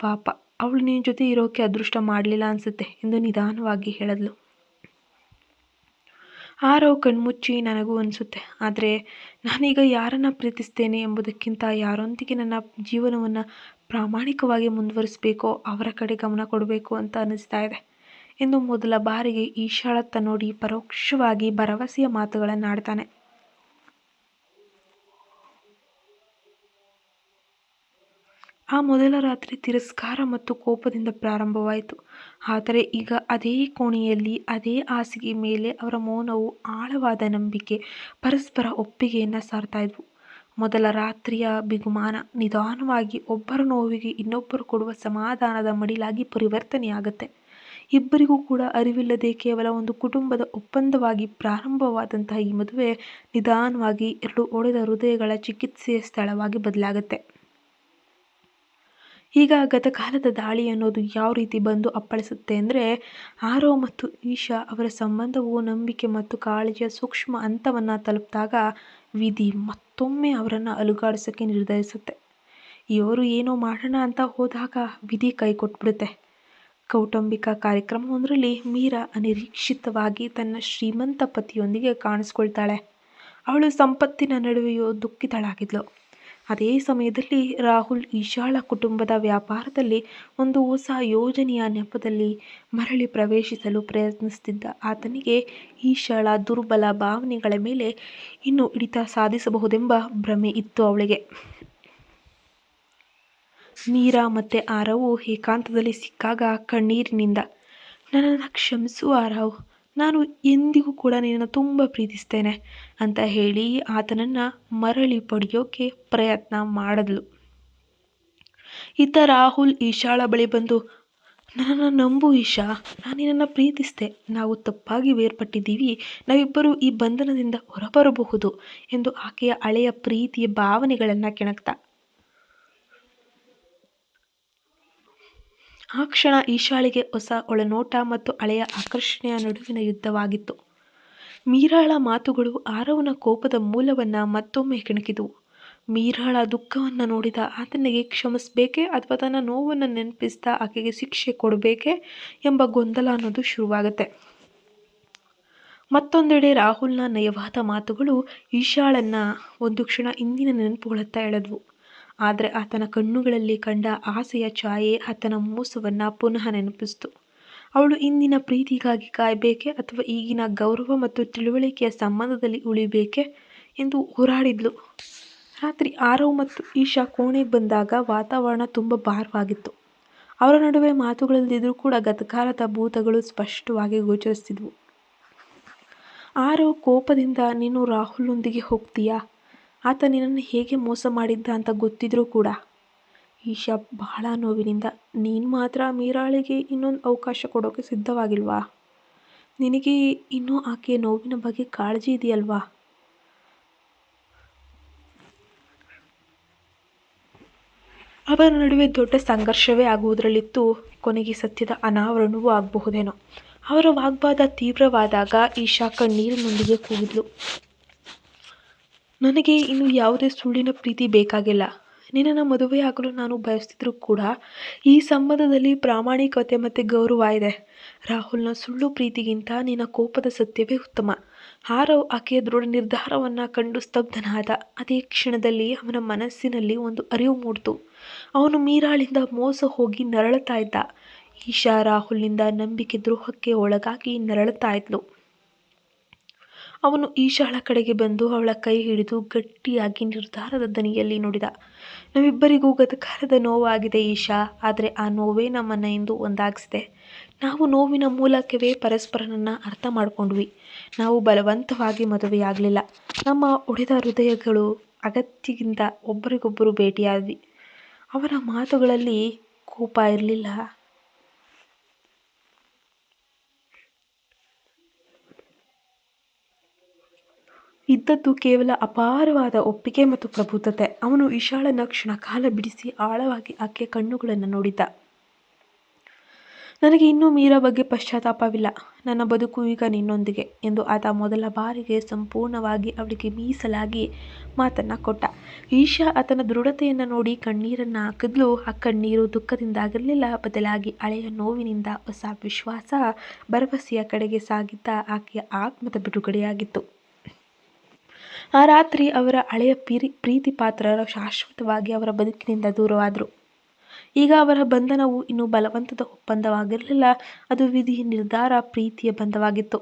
ಪಾಪ, ಅವಳು ನಿನ್ನ ಜೊತೆ ಇರೋಕೆ ಅದೃಷ್ಟ ಮಾಡಲಿಲ್ಲ ಅನಿಸುತ್ತೆ ಎಂದು ನಿಧಾನವಾಗಿ ಹೇಳಿದ್ಲು. ಆರವ್ ಕಣ್ಮುಚ್ಚಿ, ನನಗೂ ಅನಿಸುತ್ತೆ, ಆದರೆ ನಾನೀಗ ಯಾರನ್ನು ಪ್ರೀತಿಸ್ತೇನೆ ಎಂಬುದಕ್ಕಿಂತ ಯಾರೊಂದಿಗೆ ನನ್ನ ಜೀವನವನ್ನು ಪ್ರಾಮಾಣಿಕವಾಗಿ ಮುಂದುವರಿಸಬೇಕೋ ಅವರ ಕಡೆ ಗಮನ ಕೊಡಬೇಕು ಅಂತ ಅನ್ನಿಸ್ತಾ ಇದೆ ಎಂದು ಮೊದಲ ಬಾರಿಗೆ ಈಶಾಳತ್ತ ನೋಡಿ ಪರೋಕ್ಷವಾಗಿ ಭರವಸೆಯ ಮಾತುಗಳನ್ನಾಡ್ತಾನೆ. ಆ ಮೊದಲ ರಾತ್ರಿ ತಿರಸ್ಕಾರ ಮತ್ತು ಕೋಪದಿಂದ ಪ್ರಾರಂಭವಾಯಿತು. ಆದರೆ ಈಗ ಅದೇ ಕೋಣೆಯಲ್ಲಿ, ಅದೇ ಹಾಸಿಗೆ ಮೇಲೆ ಅವರ ಮೌನವು ಆಳವಾದ ನಂಬಿಕೆ, ಪರಸ್ಪರ ಒಪ್ಪಿಗೆಯನ್ನು ಸಾರ್ತಾ ಇದ್ವು. ಮೊದಲ ರಾತ್ರಿಯ ಬಿಗುಮಾನ ನಿಧಾನವಾಗಿ ಒಬ್ಬರ ನೋವಿಗೆ ಇನ್ನೊಬ್ಬರು ಕೊಡುವ ಸಮಾಧಾನದ ಮಡಿಲಾಗಿ ಪರಿವರ್ತನೆಯಾಗುತ್ತೆ. ಇಬ್ಬರಿಗೂ ಕೂಡ ಅರಿವಿಲ್ಲದೆ ಕೇವಲ ಒಂದು ಕುಟುಂಬದ ಒಪ್ಪಂದವಾಗಿ ಪ್ರಾರಂಭವಾದಂತಹ ಈ ಮದುವೆ ನಿಧಾನವಾಗಿ ಎರಡು ಒಡೆದ ಹೃದಯಗಳ ಚಿಕಿತ್ಸೆಯ ಸ್ಥಳವಾಗಿ ಬದಲಾಗುತ್ತೆ. ಈಗ ಗತಕಾಲದ ದಾಳಿ ಅನ್ನೋದು ಯಾವ ರೀತಿ ಬಂದು ಅಪ್ಪಳಿಸುತ್ತೆ ಅಂದರೆ, ಆರವ್ ಮತ್ತು ಈಶಾ ಅವರ ಸಂಬಂಧವು ನಂಬಿಕೆ ಮತ್ತು ಕಾಳಜಿಯ ಸೂಕ್ಷ್ಮ ಹಂತವನ್ನು ತಲುಪಿದಾಗ ವಿಧಿ ಮತ್ತೊಮ್ಮೆ ಅವರನ್ನು ಅಲುಗಾಡಿಸೋಕ್ಕೆ ನಿರ್ಧರಿಸುತ್ತೆ. ಇವರು ಏನೋ ಮಾಡೋಣ ಅಂತ ಹೋದಾಗ ವಿಧಿ ಕೈ ಕೊಟ್ಬಿಡುತ್ತೆ. ಕೌಟುಂಬಿಕ ಕಾರ್ಯಕ್ರಮವೊಂದರಲ್ಲಿ ಮೀರಾ ಅನಿರೀಕ್ಷಿತವಾಗಿ ತನ್ನ ಶ್ರೀಮಂತ ಪತಿಯೊಂದಿಗೆ ಕಾಣಿಸ್ಕೊಳ್ತಾಳೆ. ಅವಳು ಸಂಪತ್ತಿನ ನಡುವೆಯೂ ದುಃಖಿತಳಾಗಿದ್ಲು. ಅದೇ ಸಮಯದಲ್ಲಿ ರಾಹುಲ್ ಈಶಾಳ ಕುಟುಂಬದ ವ್ಯಾಪಾರದಲ್ಲಿ ಒಂದು ಹೊಸ ಯೋಜನೆಯ ನೆಪದಲ್ಲಿ ಮರಳಿ ಪ್ರವೇಶಿಸಲು ಪ್ರಯತ್ನಿಸುತ್ತಿದ್ದ. ಆತನಿಗೆ ಈಶಾಳ ದುರ್ಬಲ ಭಾವನೆಗಳ ಮೇಲೆ ಇನ್ನೂ ಹಿಡಿತ ಸಾಧಿಸಬಹುದೆಂಬ ಭ್ರಮೆ ಇತ್ತು ಅವಳಿಗೆ. ಮೀರಾ ಮತ್ತೆ ಆರವ್ ಏಕಾಂತದಲ್ಲಿ ಸಿಕ್ಕಾಗ ಕಣ್ಣೀರಿನಿಂದ, ನನ್ನನ್ನು ಕ್ಷಮಿಸು ಆರವ್, ನಾನು ಎಂದಿಗೂ ಕೂಡ ನಿನ್ನನ್ನು ತುಂಬ ಪ್ರೀತಿಸ್ತೇನೆ ಅಂತ ಹೇಳಿ ಆತನನ್ನು ಮರಳಿ ಪಡೆಯೋಕೆ ಪ್ರಯತ್ನ ಮಾಡಿದ್ಲು. ಇತ್ತ ರಾಹುಲ್ ಈಶಾಳ ಬಳಿ ಬಂದು, ನನ್ನನ್ನು ನಂಬು ಈಶಾ, ನಾನು ನಿನ್ನನ್ನು ಪ್ರೀತಿಸ್ದೆ, ನಾವು ತಪ್ಪಾಗಿ ಬೇರ್ಪಟ್ಟಿದ್ದೀವಿ, ನಾವಿಬ್ಬರು ಈ ಬಂಧನದಿಂದ ಹೊರಬರಬಹುದು ಎಂದು ಆಕೆಯ ಹಳೆಯ ಪ್ರೀತಿಯ ಭಾವನೆಗಳನ್ನು ಕೆಣಕ್ತ. ಆ ಕ್ಷಣ ಈಶಾಳಿಗೆ ಹೊಸ ಒಳನೋಟ ಮತ್ತು ಹಳೆಯ ಆಕರ್ಷಣೆಯ ನಡುವಿನ ಯುದ್ಧವಾಗಿತ್ತು. ಮೀರಾಳ ಮಾತುಗಳು ಆರವನ ಕೋಪದ ಮೂಲವನ್ನು ಮತ್ತೊಮ್ಮೆ ಕೆಣಕಿದವು. ಮೀರಾಳ ದುಃಖವನ್ನು ನೋಡಿದ ಆತನಿಗೆ ಕ್ಷಮಿಸಬೇಕೇ ಅಥವಾ ತನ್ನ ನೋವನ್ನು ನೆನಪಿಸ್ತಾ ಆಕೆಗೆ ಶಿಕ್ಷೆ ಕೊಡಬೇಕೇ ಎಂಬ ಗೊಂದಲ ಅನ್ನೋದು ಶುರುವಾಗುತ್ತೆ. ಮತ್ತೊಂದೆಡೆ ರಾಹುಲ್ನ ನಯವಾದ ಮಾತುಗಳು ಈಶಾಳನ್ನ ಒಂದು ಕ್ಷಣ ಹಿಂದಿನ ನೆನಪುಗಳತ್ತ ಎಳೆದ್ವು. ಆದರೆ ಆತನ ಕಣ್ಣುಗಳಲ್ಲಿ ಕಂಡ ಆಸೆಯ ಛಾಯೆ ಆತನ ಮೋಸವನ್ನು ಪುನಃ ನೆನಪಿಸಿತು. ಅವಳು ಇಂದಿನ ಪ್ರೀತಿಗಾಗಿ ಕಾಯಬೇಕೆ ಅಥವಾ ಈಗಿನ ಗೌರವ ಮತ್ತು ತಿಳುವಳಿಕೆಯ ಸಂಬಂಧದಲ್ಲಿ ಉಳಿಬೇಕೆ ಎಂದು ಹೋರಾಡಿದ್ಲು. ರಾತ್ರಿ ಆರವ್ ಮತ್ತು ಈಶಾ ಕೋಣೆಗೆ ಬಂದಾಗ ವಾತಾವರಣ ತುಂಬ ಭಾರವಾಗಿತ್ತು. ಅವರ ನಡುವೆ ಮಾತುಗಳಲ್ಲಿದ್ದರೂ ಕೂಡ ಗತಕಾಲದ ಭೂತಗಳು ಸ್ಪಷ್ಟವಾಗಿ ಗೋಚರಿಸ್ತಿದ್ವು. ಆರವ್ ಕೋಪದಿಂದ, ನೀನು ರಾಹುಲ್ನೊಂದಿಗೆ ಹೋಗ್ತೀಯಾ? ಆತ ನಿನ್ನನ್ನು ಹೇಗೆ ಮೋಸ ಮಾಡಿದ್ದ ಅಂತ ಗೊತ್ತಿದ್ರೂ ಕೂಡ. ಈಶಾ ಬಹಳ ನೋವಿನಿಂದ, ನೀನು ಮಾತ್ರ ಮೀರಾಳಿಗೆ ಇನ್ನೊಂದು ಅವಕಾಶ ಕೊಡೋಕೆ ಸಿದ್ಧವಾಗಿಲ್ವಾ? ನಿನಗೆ ಇನ್ನೂ ಆಕೆಯ ನೋವಿನ ಬಗ್ಗೆ ಕಾಳಜಿ ಇದೆಯಲ್ವಾ? ಅವರ ನಡುವೆ ದೊಡ್ಡ ಸಂಘರ್ಷವೇ ಆಗುವುದರಲ್ಲಿತ್ತು. ಕೊನೆಗೆ ಸತ್ಯದ ಅನಾವರಣವೂ ಆಗಬಹುದೇನೋ. ಅವರ ವಾಗ್ವಾದ ತೀವ್ರವಾದಾಗ ಈಶಾ ಕಣ್ಣೀರಿನೊಂದಿಗೆ ಕೂಗಿದ್ಲು, ನನಗೆ ಇನ್ನು ಯಾವುದೇ ಸುಳ್ಳಿನ ಪ್ರೀತಿ ಬೇಕಾಗಿಲ್ಲ. ನಿನ್ನನ್ನು ಮದುವೆಯಾಗಲು ನಾನು ಬಯಸ್ತಿದ್ರೂ ಕೂಡ ಈ ಸಂಬಂಧದಲ್ಲಿ ಪ್ರಾಮಾಣಿಕತೆ ಮತ್ತು ಗೌರವ ಇದೆ. ರಾಹುಲ್ನ ಸುಳ್ಳು ಪ್ರೀತಿಗಿಂತ ನಿನ್ನ ಕೋಪದ ಸತ್ಯವೇ ಉತ್ತಮ. ಆರವ್ ಆಕೆಯ ದೃಢ ನಿರ್ಧಾರವನ್ನು ಕಂಡು ಸ್ತಬ್ಧನಾದ. ಅದೇ ಕ್ಷಣದಲ್ಲಿ ಅವನ ಮನಸ್ಸಿನಲ್ಲಿ ಒಂದು ಅರಿವು ಮೂಡಿತು. ಅವನು ಮೀರಾಳಿಂದ ಮೋಸ ಹೋಗಿ ನರಳುತ್ತಾ ಇದ್ದ. ಈಶಾ ರಾಹುಲ್ನಿಂದ ನಂಬಿಕೆ ದ್ರೋಹಕ್ಕೆ ಒಳಗಾಗಿ ನರಳುತ್ತಾ ಇದ್ಲು. ಅವನು ಈಶಾಳ ಕಡೆಗೆ ಬಂದು ಅವಳ ಕೈ ಹಿಡಿದು ಗಟ್ಟಿಯಾಗಿ ನಿರ್ಧಾರದ ದನಿಯಲ್ಲಿ ನುಡಿದ, ನಮ್ಮಿಬ್ಬರಿಗೂ ಗತಕಾಲದ ನೋವಾಗಿದೆ ಈಶಾ, ಆದರೆ ಆ ನೋವೇ ನಮ್ಮನ್ನು ಇಂದು ಒಂದಾಗಿಸಿದೆ. ನಾವು ನೋವಿನ ಮೂಲಕವೇ ಪರಸ್ಪರನನ್ನು ಅರ್ಥ ಮಾಡ್ಕೊಂಡ್ವಿ. ನಾವು ಬಲವಂತವಾಗಿ ಮದುವೆಯಾಗಲಿಲ್ಲ. ನಮ್ಮ ಒಡೆದ ಹೃದಯಗಳು ಅಗತ್ಯಕ್ಕಿಂತ ಒಬ್ಬರಿಗೊಬ್ಬರು ಭೇಟಿಯಾದ್ವಿ. ಅವನ ಮಾತುಗಳಲ್ಲಿ ಕೋಪ ಇರಲಿಲ್ಲ. ಇದ್ದದ್ದು ಕೇವಲ ಅಪಾರವಾದ ಒಪ್ಪಿಗೆ ಮತ್ತು ಪ್ರಬುದ್ಧತೆ. ಅವನು ಈಶಾಳನ್ನು ಕ್ಷಣಕಾಲ ಬಿಡಿಸಿ ಆಳವಾಗಿ ಆಕೆಯ ಕಣ್ಣುಗಳನ್ನು ನೋಡಿದ್ದ. ನನಗೆ ಇನ್ನೂ ಮೀರಾ ಬಗ್ಗೆ ಪಶ್ಚಾತ್ತಾಪವಿಲ್ಲ. ನನ್ನ ಬದುಕು ಈಗ ನಿನ್ನೊಂದಿಗೆ ಎಂದು ಆತ ಮೊದಲ ಬಾರಿಗೆ ಸಂಪೂರ್ಣವಾಗಿ ಅವಳಿಗೆ ಮೀಸಲಾಗಿ ಮಾತನ್ನು ಕೊಟ್ಟ. ಈಶಾ ಆತನ ದೃಢತೆಯನ್ನು ನೋಡಿ ಕಣ್ಣೀರನ್ನು ಹಾಕಿದ್ಲು. ಆ ಕಣ್ಣೀರು ದುಃಖದಿಂದಾಗಿರಲಿಲ್ಲ, ಬದಲಾಗಿ ಹಳೆಯ ನೋವಿನಿಂದ ಹೊಸ ವಿಶ್ವಾಸ, ಭರವಸೆಯ ಕಡೆಗೆ ಸಾಗಿದ್ದ ಆಕೆಯ ಆತ್ಮದ ಬಿಡುಗಡೆಯಾಗಿತ್ತು. ಆ ರಾತ್ರಿ ಅವರ ಹಳೆಯ ಪ್ರೀತಿ ಪಾತ್ರರು ಶಾಶ್ವತವಾಗಿ ಅವರ ಬದುಕಿನಿಂದ ದೂರವಾದರು. ಈಗ ಅವರ ಬಂಧನವು ಇನ್ನು ಬಲವಂತದ ಒಪ್ಪಂದವಾಗಿರಲಿಲ್ಲ, ಅದು ವಿಧಿಯ ನಿರ್ಧಾರ, ಪ್ರೀತಿಯ ಬಂಧವಾಗಿತ್ತು.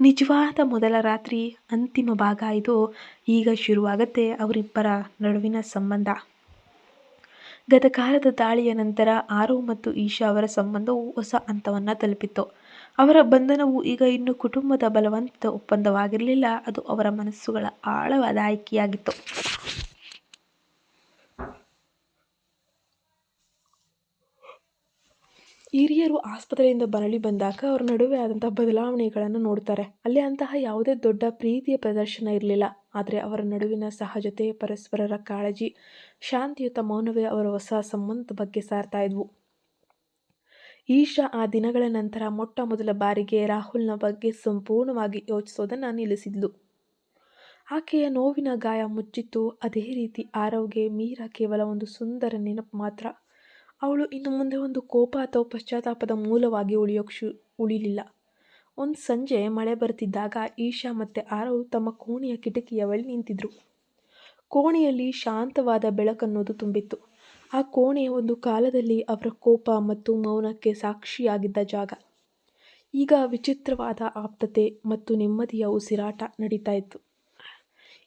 ನಿಜವಾದ ಮೊದಲ ರಾತ್ರಿ, ಅಂತಿಮ ಭಾಗ ಇದು. ಈಗ ಶುರುವಾಗತ್ತೆ ಅವರಿಬ್ಬರ ನಡುವಿನ ಸಂಬಂಧ. ಗತಕಾಲದ ದಾಳಿಯ ನಂತರ ಆರವ್ ಮತ್ತು ಈಶಾ ಅವರ ಸಂಬಂಧವು ಹೊಸ ಹಂತವನ್ನು ತಲುಪಿತ್ತು. ಅವರ ಬಂಧನವು ಈಗ ಇನ್ನು ಕುಟುಂಬದ ಬಲವಂತದ ಒಪ್ಪಂದವಾಗಿರಲಿಲ್ಲ, ಅದು ಅವರ ಮನಸ್ಸುಗಳ ಆಳವಾದ ಆಯ್ಕೆಯಾಗಿತ್ತು. ಹಿರಿಯರು ಆಸ್ಪತ್ರೆಯಿಂದ ಮರಳಿ ಬಂದಾಗ ಅವರ ನಡುವೆ ಆದಂತಹ ಬದಲಾವಣೆಗಳನ್ನು ನೋಡ್ತಾರೆ. ಅಲ್ಲಿ ಅಂತಹ ಯಾವುದೇ ದೊಡ್ಡ ಪ್ರೀತಿಯ ಪ್ರದರ್ಶನ ಇರಲಿಲ್ಲ, ಆದರೆ ಅವರ ನಡುವಿನ ಸಹಜತೆ, ಪರಸ್ಪರರ ಕಾಳಜಿ, ಶಾಂತಿಯುತ ಮೌನವೇ ಅವರ ಹೊಸ ಸಂಬಂಧದ ಬಗ್ಗೆ ಸಾರ್ತಾ ಇದ್ವು. ಈಶಾ ಆ ದಿನಗಳ ನಂತರ ಮೊಟ್ಟ ಮೊದಲ ಬಾರಿಗೆ ರಾಹುಲ್ನ ಬಗ್ಗೆ ಸಂಪೂರ್ಣವಾಗಿ ಯೋಚಿಸೋದನ್ನು ನಿಲ್ಲಿಸಿದ್ಲು. ಆಕೆಯ ನೋವಿನ ಗಾಯ ಮುಚ್ಚಿತ್ತು. ಅದೇ ರೀತಿ ಆರವ್ಗೆ ಮೀರಾ ಕೇವಲ ಒಂದು ಸುಂದರ ನೆನಪು ಮಾತ್ರ. ಅವಳು ಇನ್ನು ಮುಂದೆ ಒಂದು ಕೋಪ ಅಥವಾ ಪಶ್ಚಾತ್ತಾಪದ ಮೂಲವಾಗಿ ಉಳಿಲಿಲ್ಲ. ಒಂದು ಸಂಜೆ ಮಳೆ ಬರ್ತಿದ್ದಾಗ ಈಶಾ ಮತ್ತು ಆರವ್ ತಮ್ಮ ಕೋಣೆಯ ಕಿಟಕಿಯ ಬಳಿ ನಿಂತಿದ್ರು. ಕೋಣೆಯಲ್ಲಿ ಶಾಂತವಾದ ಬೆಳಕನ್ನೋದು ತುಂಬಿತ್ತು. ಆ ಕೋಣೆ ಒಂದು ಕಾಲದಲ್ಲಿ ಅವರ ಕೋಪ ಮತ್ತು ಮೌನಕ್ಕೆ ಸಾಕ್ಷಿಯಾಗಿದ್ದ ಜಾಗ. ಈಗ ವಿಚಿತ್ರವಾದ ಆಪ್ತತೆ ಮತ್ತು ನೆಮ್ಮದಿಯ ಉಸಿರಾಟ ನಡೀತಾ ಇತ್ತು.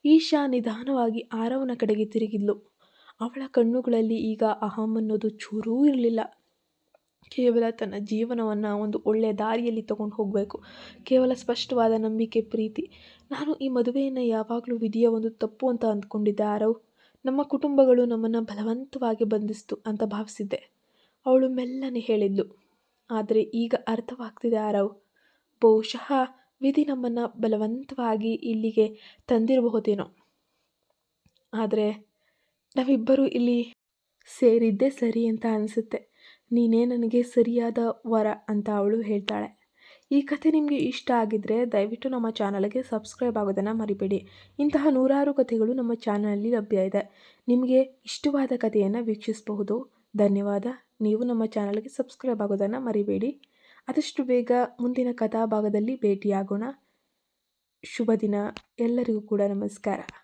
ಈಶಾ ನಿಧಾನವಾಗಿ ಆರವ್ನ ಕಡೆಗೆ ತಿರುಗಿದ್ಲು. ಅವಳ ಕಣ್ಣುಗಳಲ್ಲಿ ಈಗ ಅಹಂ ಅನ್ನೋದು ಚೂರೂ ಇರಲಿಲ್ಲ. ಕೇವಲ ತನ್ನ ಜೀವನವನ್ನು ಒಂದು ಒಳ್ಳೆಯ ದಾರಿಯಲ್ಲಿ ತಗೊಂಡು ಹೋಗಬೇಕು. ಕೇವಲ ಸ್ಪಷ್ಟವಾದ ನಂಬಿಕೆ, ಪ್ರೀತಿ. ನಾನು ಈ ಮದುವೆಯನ್ನು ಯಾವಾಗಲೂ ವಿಧಿಯ ಒಂದು ತಪ್ಪು ಅಂತ ಅಂದ್ಕೊಂಡಿದ್ದೆ ಆರವ್. ನಮ್ಮ ಕುಟುಂಬಗಳು ನಮ್ಮನ್ನು ಬಲವಂತವಾಗಿ ಬಂಧಿಸ್ತು ಅಂತ ಭಾವಿಸಿದ್ದೆ, ಅವಳು ಮೆಲ್ಲನೆ ಹೇಳಿದ್ಲು. ಆದರೆ ಈಗ ಅರ್ಥವಾಗ್ತಿದೆ ಆರವ್, ಬಹುಶಃ ವಿಧಿ ನಮ್ಮನ್ನು ಬಲವಂತವಾಗಿ ಇಲ್ಲಿಗೆ ತಂದಿರಬಹುದೇನೋ. ಆದರೆ ನಾವಿಬ್ಬರೂ ಇಲ್ಲಿ ಸೇರಿದ್ದೇ ಸರಿ ಅಂತ ಅನಿಸುತ್ತೆ. ನೀನೇ ನನಗೆ ಸರಿಯಾದ ವರ ಅಂತ ಅವಳು ಹೇಳ್ತಾಳೆ. ಈ ಕಥೆ ನಿಮಗೆ ಇಷ್ಟ ಆಗಿದ್ದರೆ ದಯವಿಟ್ಟು ನಮ್ಮ ಚಾನಲ್ಗೆ ಸಬ್ಸ್ಕ್ರೈಬ್ ಆಗೋದನ್ನು ಮರಿಬೇಡಿ. ಇಂತಹ ನೂರಾರು ಕಥೆಗಳು ನಮ್ಮ ಚಾನಲಲ್ಲಿ ಲಭ್ಯ ಇದೆ. ನಿಮಗೆ ಇಷ್ಟವಾದ ಕಥೆಯನ್ನು ವೀಕ್ಷಿಸಬಹುದು. ಧನ್ಯವಾದ. ನೀವು ನಮ್ಮ ಚಾನಲ್ಗೆ ಸಬ್ಸ್ಕ್ರೈಬ್ ಆಗೋದನ್ನು ಮರಿಬೇಡಿ. ಆದಷ್ಟು ಬೇಗ ಮುಂದಿನ ಕಥಾ ಭಾಗದಲ್ಲಿ ಭೇಟಿಯಾಗೋಣ. ಶುಭ ದಿನ. ಎಲ್ಲರಿಗೂ ಕೂಡ ನಮಸ್ಕಾರ.